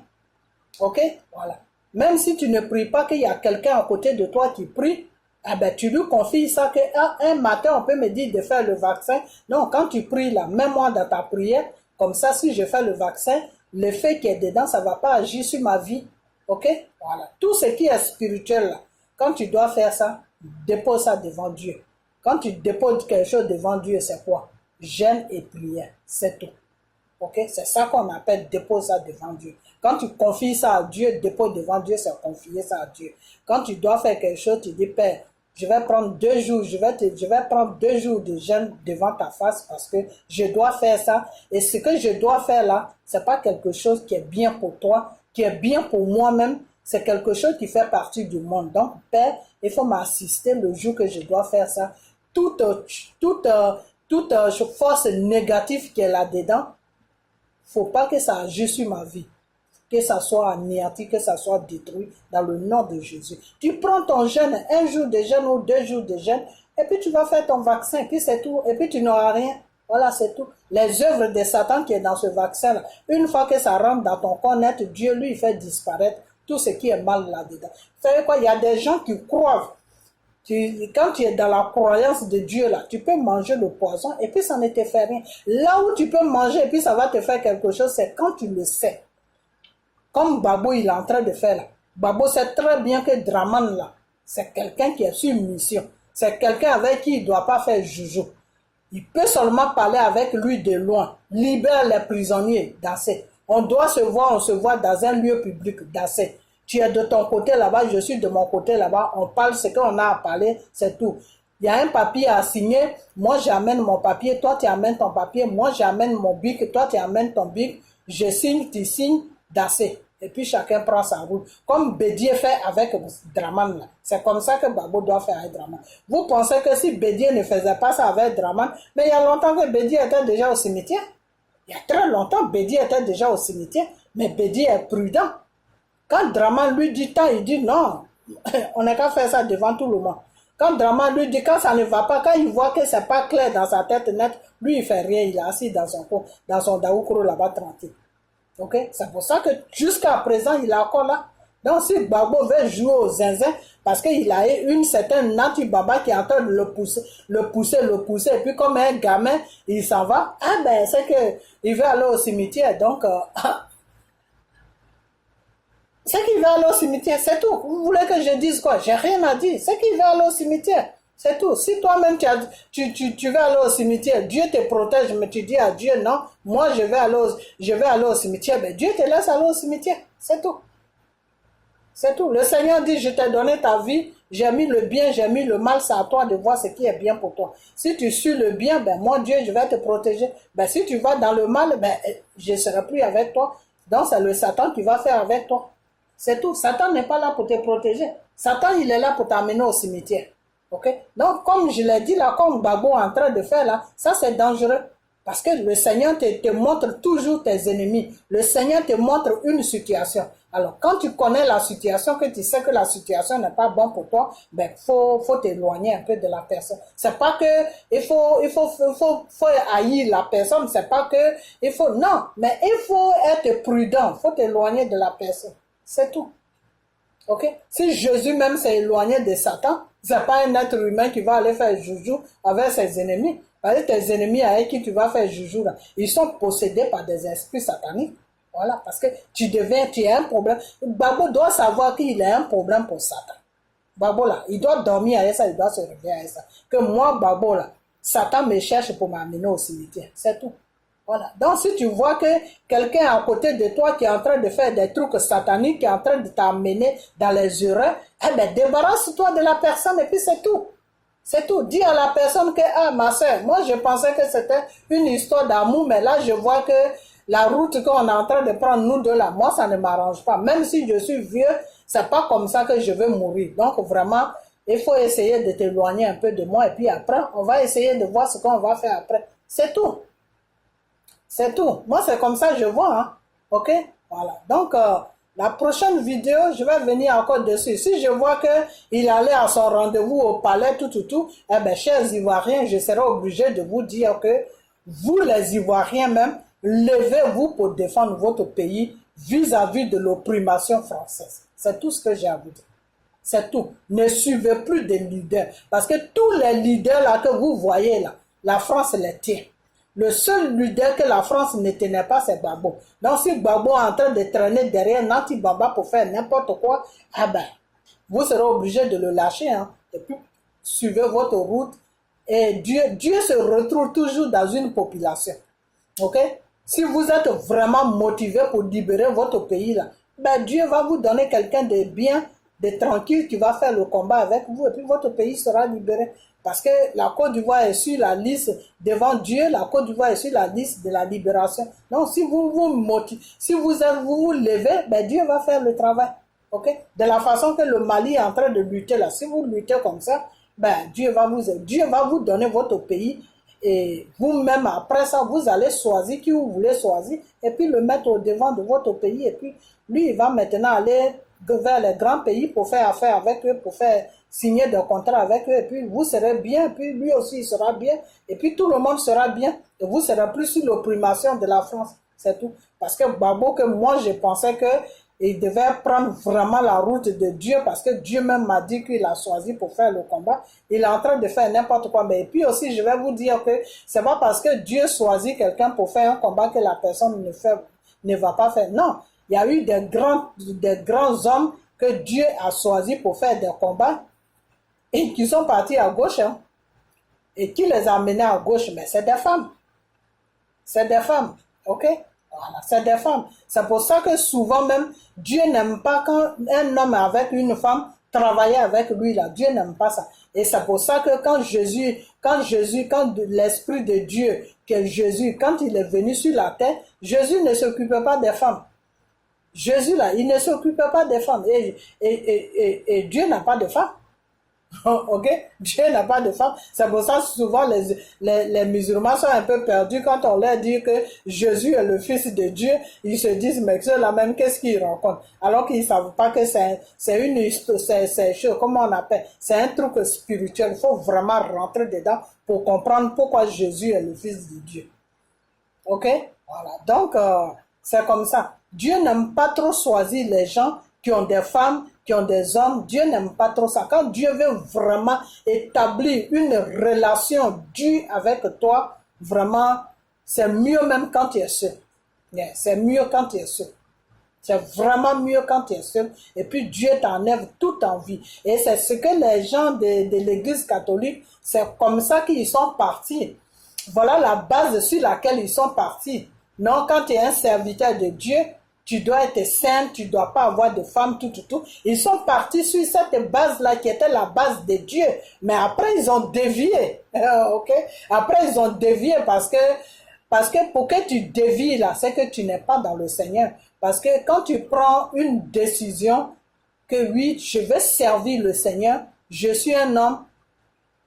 Ok? Voilà. Même si tu ne pries pas, qu'il y a quelqu'un à côté de toi qui prie, eh ben, tu lui confies ça qu'un matin on peut me dire de faire le vaccin. Non, quand tu pries là, mets-moi dans ta prière. Comme ça, si je fais le vaccin, l'effet qui est dedans, ça ne va pas agir sur ma vie. Ok? Voilà. Tout ce qui est spirituel là, quand tu dois faire ça, dépose ça devant Dieu. Quand tu déposes quelque chose devant Dieu, c'est quoi? Jeûne et prière. C'est tout. Ok? C'est ça qu'on appelle dépose ça devant Dieu. Quand tu confies ça à Dieu, dépose devant Dieu, c'est confier ça à Dieu. Quand tu dois faire quelque chose, tu dis, Père, je vais prendre 2 jours, je vais prendre 2 jours de jeûne devant ta face parce que je dois faire ça. Et ce que je dois faire là, c'est pas quelque chose qui est bien pour toi, qui est bien pour moi-même, c'est quelque chose qui fait partie du monde. Donc, Père, il faut m'assister le jour que je dois faire ça. Toute force négative qui est là-dedans, faut pas que ça agisse sur ma vie. Que ça soit anéanti, que ça soit détruit dans le nom de Jésus. Tu prends ton jeûne, 1 jour de jeûne ou 2 jours de jeûne, et puis tu vas faire ton vaccin, puis c'est tout, et puis tu n'auras rien. Voilà, c'est tout. Les œuvres de Satan qui est dans ce vaccin-là, une fois que ça rentre dans ton corps net, Dieu, lui, il fait disparaître tout ce qui est mal là-dedans. Vous savez quoi, il y a des gens qui croient. Quand tu es dans la croyance de Dieu, là, tu peux manger le poison et puis ça ne te fait rien. Là où tu peux manger et puis ça va te faire quelque chose, c'est quand tu le sais. Comme Babo, il est en train de faire là. Babo sait très bien que Draman, là, c'est quelqu'un qui est sur une mission. C'est quelqu'un avec qui il ne doit pas faire joujou. Il peut seulement parler avec lui de loin. Libère les prisonniers, danser. On doit se voir, on se voit dans un lieu public, danser. Tu es de ton côté là-bas, je suis de mon côté là-bas. On parle ce qu'on a à parler, c'est tout. Il y a un papier à signer. Moi, j'amène mon papier. Toi, tu amènes ton papier. Moi, j'amène mon bic. Toi, tu amènes ton bic. Je signe, tu signes, danser. Et puis chacun prend sa route. Comme Bédié fait avec Draman. C'est comme ça que Babo doit faire avec Draman. Vous pensez que si Bédié ne faisait pas ça avec Draman, mais il y a longtemps que Bédié était déjà au cimetière. Il y a très longtemps, Bédié était déjà au cimetière. Mais Bédié est prudent. Quand Draman lui dit tant, il dit non. On n'a qu'à faire ça devant tout le monde. Quand Draman lui dit quand ça ne va pas, quand il voit que c'est pas clair dans sa tête nette, lui il fait rien. Il est assis dans son coin, dans son daoukro là-bas tranquille. Ok, c'est pour ça que jusqu'à présent, il est encore là. Donc, si Babo veut jouer au zinzin, parce qu'il a une certaine Nati Baba qui est en train de le pousser, et puis comme un gamin, il s'en va, ah ben, c'est qu'il veut aller au cimetière. Donc, c'est qu'il veut aller au cimetière, c'est tout. Vous voulez que je dise quoi? J'ai rien à dire. C'est qu'il veut aller au cimetière. C'est tout. Si toi-même tu veux aller au cimetière, Dieu te protège, mais tu dis à Dieu non, moi je vais aller au cimetière, mais Dieu te laisse aller au cimetière. C'est tout. C'est tout. Le Seigneur dit, je t'ai donné ta vie, j'ai mis le bien, j'ai mis le mal, c'est à toi de voir ce qui est bien pour toi. Si tu suis le bien, ben moi Dieu, je vais te protéger. Ben si tu vas dans le mal, ben je ne serai plus avec toi. Donc c'est le Satan qui va faire avec toi. C'est tout. Satan n'est pas là pour te protéger. Satan, il est là pour t'amener au cimetière. Ok? Donc, comme je l'ai dit là, comme Babo est en train de faire là, ça c'est dangereux. Parce que le Seigneur te montre toujours tes ennemis. Le Seigneur te montre une situation. Alors, quand tu connais la situation, que tu sais que la situation n'est pas bonne pour toi, ben, faut t'éloigner un peu de la personne. C'est pas que, il faut haïr la personne, c'est pas que, non, mais il faut être prudent, faut t'éloigner de la personne. C'est tout. Ok? Si Jésus même s'est éloigné de Satan, c'est pas un être humain qui va aller faire joujou avec ses ennemis. Avec tes ennemis avec qui tu vas faire joujou là, ils sont possédés par des esprits sataniques. Voilà, parce que tu as un problème. Gbagbo doit savoir qu'il a un problème pour Satan. Gbagbo là, il doit dormir avec ça, il doit se réveiller avec ça. Que moi, Gbagbo là, Satan me cherche pour m'amener au cimetière. C'est tout. Voilà. Donc, si tu vois que quelqu'un à côté de toi qui est en train de faire des trucs sataniques, qui est en train de t'amener dans les erreurs, eh bien, débarrasse-toi de la personne et puis c'est tout. C'est tout. Dis à la personne que, ah, ma soeur, moi, je pensais que c'était une histoire d'amour, mais là, je vois que la route qu'on est en train de prendre, nous deux là, moi, ça ne m'arrange pas. Même si je suis vieux, c'est pas comme ça que je vais mourir. Donc, vraiment, il faut essayer de t'éloigner un peu de moi. Et puis après, on va essayer de voir ce qu'on va faire après. C'est tout. C'est tout. Moi, c'est comme ça que je vois. Hein. OK? Voilà. Donc, la prochaine vidéo, je vais venir encore dessus. Si je vois qu'il allait à son rendez-vous au palais, tout, eh bien, chers Ivoiriens, je serai obligé de vous dire que vous, les Ivoiriens même, levez-vous pour défendre votre pays vis-à-vis de l'opprimation française. C'est tout ce que j'ai à vous dire. C'est tout. Ne suivez plus des leaders. Parce que tous les leaders là que vous voyez là, la France les tient. Le seul leader que la France ne tenait pas, c'est Gbagbo. Donc si Gbagbo est en train de traîner derrière Nanti Baba pour faire n'importe quoi, ah ben, vous serez obligé de le lâcher. Hein. Et puis, suivez votre route. Et Dieu se retrouve toujours dans une population. Ok? Si vous êtes vraiment motivé pour libérer votre pays, là, ben Dieu va vous donner quelqu'un de bien, de tranquille qui va faire le combat avec vous et puis votre pays sera libéré. Parce que la Côte d'Ivoire est sur la liste devant Dieu, la Côte d'Ivoire est sur la liste de la libération. Donc si vous vous motivez, si vous vous levez, ben Dieu va faire le travail. Ok? De la façon que le Mali est en train de lutter là, si vous luttez comme ça, ben Dieu va vous donner votre pays. Et vous-même, après ça, vous allez choisir qui vous voulez choisir et puis le mettre au devant de votre pays. Et puis, lui, il va maintenant aller vers les grands pays pour faire affaire avec eux, pour faire signer des contrats avec eux. Et puis, vous serez bien, et puis lui aussi, il sera bien. Et puis, tout le monde sera bien. Et vous serez plus sur l'opprimation de la France. C'est tout. Parce que Gbagbo, que moi, je pensais que il devait prendre vraiment la route de Dieu parce que Dieu même m'a dit qu'il a choisi pour faire le combat. Il est en train de faire n'importe quoi. Mais puis aussi, je vais vous dire que c'est pas parce que Dieu choisit quelqu'un pour faire un combat que la personne ne va pas faire. Non, il y a eu des grands hommes que Dieu a choisi pour faire des combats et qui sont partis à gauche. Hein. Et qui les a menés à gauche? Mais c'est des femmes. C'est des femmes. OK? Voilà, c'est des femmes. C'est pour ça que souvent même, Dieu n'aime pas quand un homme avec une femme travaille avec lui là. Dieu n'aime pas ça. Et c'est pour ça que quand l'Esprit de Dieu, que Jésus, quand il est venu sur la terre, Jésus ne s'occupait pas des femmes. Jésus là, il ne s'occupait pas des femmes. Et Dieu n'a pas de femmes. Ok? Dieu n'a pas de femme. C'est pour ça que souvent les musulmans sont un peu perdus quand on leur dit que Jésus est le fils de Dieu. Ils se disent, mais ceux-là même, qu'est-ce qu'ils rencontrent? Alors qu'ils ne savent pas que c'est une histoire, comment on appelle? C'est un truc spirituel. Il faut vraiment rentrer dedans pour comprendre pourquoi Jésus est le fils de Dieu. Ok? Voilà. Donc, c'est comme ça. Dieu n'aime pas trop choisir les gens qui ont des femmes, qui ont des hommes. Dieu n'aime pas trop ça. Quand Dieu veut vraiment établir une relation dure avec toi, vraiment, c'est mieux même quand tu es seul. Yeah, c'est mieux quand tu es seul. C'est vraiment mieux quand tu es seul. Et puis Dieu t'enlève toute envie. Et c'est ce que les gens de l'Église catholique, c'est comme ça qu'ils sont partis. Voilà la base sur laquelle ils sont partis. Non, quand tu es un serviteur de Dieu, tu dois être saint, tu ne dois pas avoir de femme, tout. Ils sont partis sur cette base-là qui était la base de Dieu. Mais après, ils ont dévié. Ok? Après, ils ont dévié parce que pour que tu dévies là, c'est que tu n'es pas dans le Seigneur. Parce que quand tu prends une décision que oui, je vais servir le Seigneur, je suis un homme,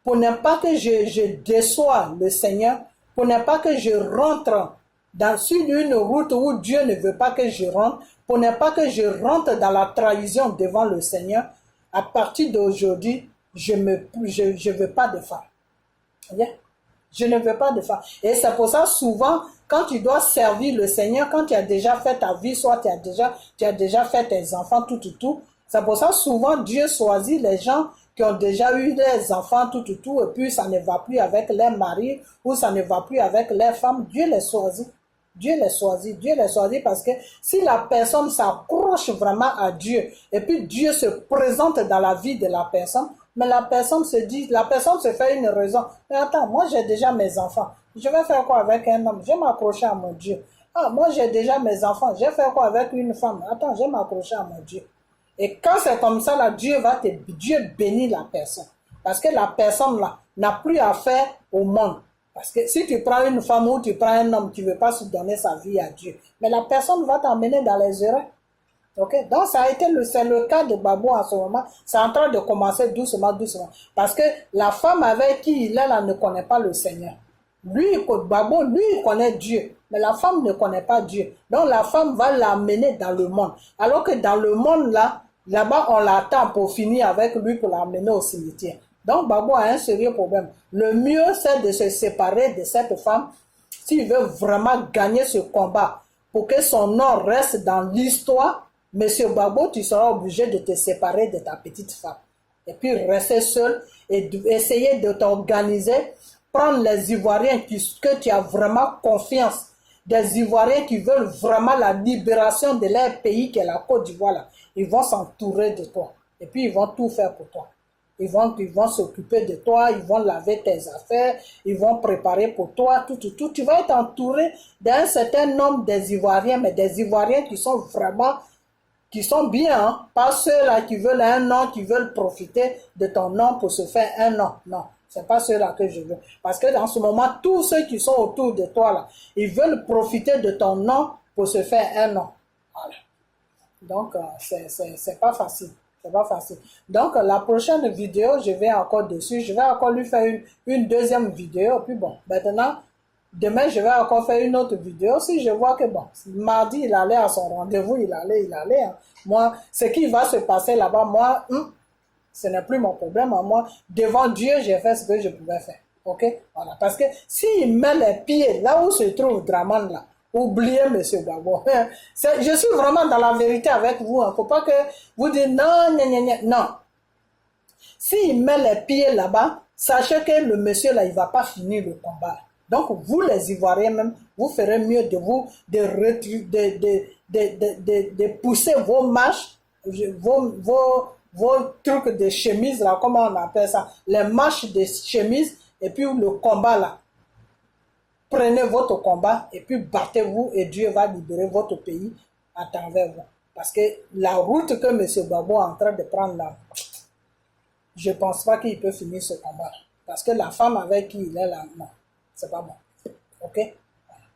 pour ne pas que je déçois le Seigneur, pour ne pas que je rentre sur une route où Dieu ne veut pas que je rentre, pour ne pas que je rentre dans la trahison devant le Seigneur, à partir d'aujourd'hui, je ne veux pas de femme. Yeah. Je ne veux pas de femme. Et c'est pour ça, souvent, quand tu dois servir le Seigneur, quand tu as déjà fait ta vie, soit tu as déjà fait tes enfants, tout, c'est pour ça, souvent, Dieu choisit les gens qui ont déjà eu des enfants, tout, et puis ça ne va plus avec leurs maris, ou ça ne va plus avec leurs femmes. Dieu les choisit. Dieu les choisit. Dieu les choisit parce que si la personne s'accroche vraiment à Dieu, et puis Dieu se présente dans la vie de la personne, mais la personne se dit, la personne se fait une raison. Mais attends, moi j'ai déjà mes enfants. Je vais faire quoi avec un homme? Je vais m'accrocher à mon Dieu. Ah, moi j'ai déjà mes enfants. Je vais faire quoi avec une femme? Attends, je vais m'accrocher à mon Dieu. Et quand c'est comme ça, là, Dieu bénit la personne. Parce que la personne là n'a plus affaire au monde. Parce que si tu prends une femme ou tu prends un homme qui ne veut pas se donner sa vie à Dieu, mais la personne va t'emmener dans les erreurs. Okay? Donc, c'est le cas de Babou en ce moment. C'est en train de commencer doucement, doucement. Parce que la femme avec qui il est là ne connaît pas le Seigneur. Babou, lui, il connaît Dieu. Mais la femme ne connaît pas Dieu. Donc, la femme va l'amener dans le monde. Alors que dans le monde, là-bas, on l'attend pour finir avec lui pour l'amener au cimetière. Donc, Babou a un sérieux problème. Le mieux, c'est de se séparer de cette femme s'il veut vraiment gagner ce combat pour que son nom reste dans l'histoire. Monsieur Babou, tu seras obligé de te séparer de ta petite femme. Et puis rester seul et essayer de t'organiser. Prendre les Ivoiriens que tu as vraiment confiance. Des Ivoiriens qui veulent vraiment la libération de leur pays, qui est la Côte d'Ivoire. Ils vont s'entourer de toi. Et puis ils vont tout faire pour toi. Ils vont s'occuper de toi, ils vont laver tes affaires, ils vont préparer pour toi, tout. Tu vas être entouré d'un certain nombre des Ivoiriens, mais des Ivoiriens qui sont vraiment qui sont bien, hein? Pas ceux-là qui veulent un nom, qui veulent profiter de ton nom pour se faire un nom. Non, c'est pas ceux-là que je veux. Parce que dans ce moment, tous ceux qui sont autour de toi, là, ils veulent profiter de ton nom pour se faire un nom. Voilà. Donc, c'est pas facile. C'est pas facile. Donc, la prochaine vidéo, je vais encore dessus. Je vais encore lui faire une deuxième vidéo. Puis bon, maintenant, demain, je vais encore faire une autre vidéo. Si je vois que, bon, mardi, il allait à son rendez-vous, il allait. Hein. Moi, ce qui va se passer là-bas, moi, ce n'est plus mon problème. Hein. Moi, devant Dieu, j'ai fait ce que je pouvais faire. OK? Voilà. Parce que s'il met les pieds là où se trouve Draman, là, oubliez, monsieur Babou. Je suis vraiment dans la vérité avec vous. Il ne faut pas que vous dites non, non. S'il met les pieds là-bas, sachez que le monsieur là, il ne va pas finir le combat. Donc, vous les Ivoiriens même, vous ferez mieux de pousser vos marches, vos trucs de chemise, là, comment on appelle ça, les marches de chemise, et puis le combat là. Prenez votre combat et puis battez-vous et Dieu va libérer votre pays à travers vous. Parce que la route que M. Babou est en train de prendre là, je ne pense pas qu'il peut finir ce combat. Parce que la femme avec qui il est là, non, c'est pas bon. OK?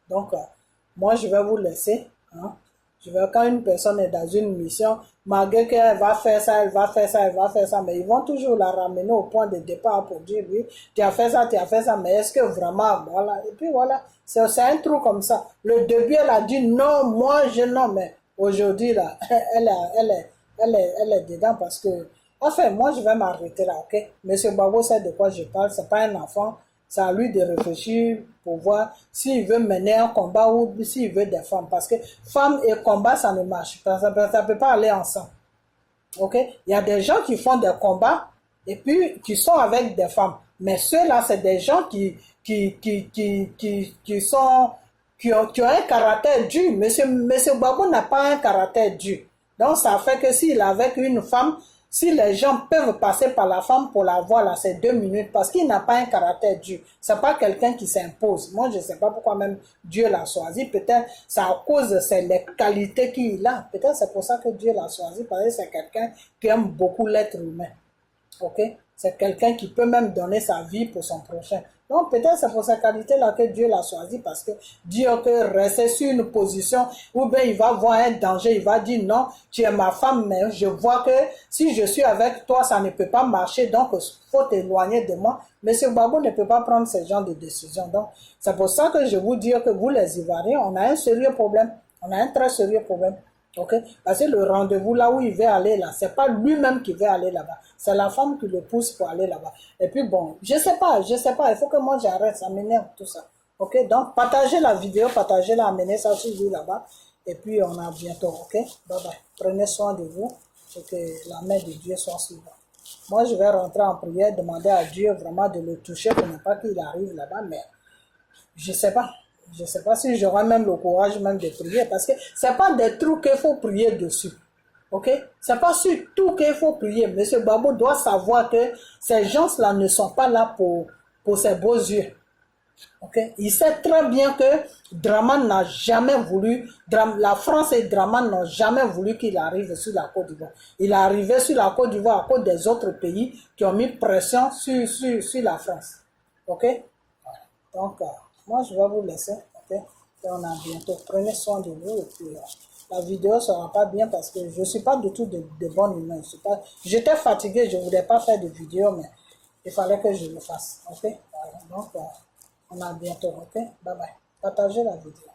Donc, moi, je vais vous laisser. Hein? Quand une personne est dans une mission, malgré qu'elle va faire ça, elle va faire ça, elle va faire ça, mais ils vont toujours la ramener au point de départ pour dire, oui, tu as fait ça, mais est-ce que vraiment, voilà. Et puis voilà, c'est un trou comme ça. Le début, elle a dit, non, moi, non, mais aujourd'hui, là, elle est dedans parce que, enfin, moi, je vais m'arrêter là, ok? Monsieur Babou sait de quoi je parle, c'est pas un enfant. C'est à lui de réfléchir pour voir s'il veut mener un combat ou s'il veut des femmes. Parce que femmes et combat, ça ne marche pas. Ça ne peut pas aller ensemble. Ok? Il y a des gens qui font des combats et puis qui sont avec des femmes. Mais ceux-là, c'est des gens qui ont un caractère dur. Monsieur Babou n'a pas un caractère dur. Donc, ça fait que s'il est avec une femme, si les gens peuvent passer par la femme pour la voir, là, c'est 2 minutes, parce qu'il n'a pas un caractère dur. C'est pas quelqu'un qui s'impose. Moi, je sais pas pourquoi même Dieu l'a choisi. Peut-être c'est à cause de les qualités qu'il a. Peut-être c'est pour ça que Dieu l'a choisi, parce que c'est quelqu'un qui aime beaucoup l'être humain. OK? C'est quelqu'un qui peut même donner sa vie pour son prochain. Donc, peut-être c'est pour cette qualité-là que Dieu l'a choisi, parce que Dieu peut rester sur une position où bien il va voir un danger, il va dire non, tu es ma femme, mais je vois que si je suis avec toi, ça ne peut pas marcher, donc il faut t'éloigner de moi. Monsieur Babou ne peut pas prendre ce genre de décision. Donc, c'est pour ça que je vous dis que vous, les Ivoiriens, on a un sérieux problème. On a un très sérieux problème. Ok? Parce que le rendez-vous là où il veut aller là, c'est pas lui-même qui veut aller là-bas. C'est la femme qui le pousse pour aller là-bas. Et puis bon, je sais pas. Il faut que moi j'arrête, ça m'énerve tout ça. Ok? Donc, partagez la vidéo, partagez-la, amenez ça sur vous là-bas. Et puis, on a bientôt. Ok? Bye bye. Prenez soin de vous et que la main de Dieu soit sur vous. Moi, je vais rentrer en prière, demander à Dieu vraiment de le toucher pour ne pas qu'il arrive là-bas, mais je sais pas. Je ne sais pas si j'aurai même le courage même de prier, parce que ce n'est pas des trucs qu'il faut prier dessus. Ok? C'est pas sur tout qu'il faut prier. Monsieur Gbagbo doit savoir que ces gens-là ne sont pas là pour ses beaux yeux. Ok? Il sait très bien que Dramane n'a jamais voulu, la France et Dramane n'ont jamais voulu qu'il arrive sur la Côte d'Ivoire. Il est arrivé sur la Côte d'Ivoire à cause des autres pays qui ont mis pression sur la France. Ok? Donc, moi je vais vous laisser. Ok? Et on a bientôt. Prenez soin de vous et puis la vidéo ne sera pas bien parce que je ne suis pas du tout de bonne humeur. J'étais fatigué, je ne voulais pas faire de vidéo, mais il fallait que je le fasse. Ok? Voilà. Donc, on a bientôt. Ok? Bye bye. Partagez la vidéo.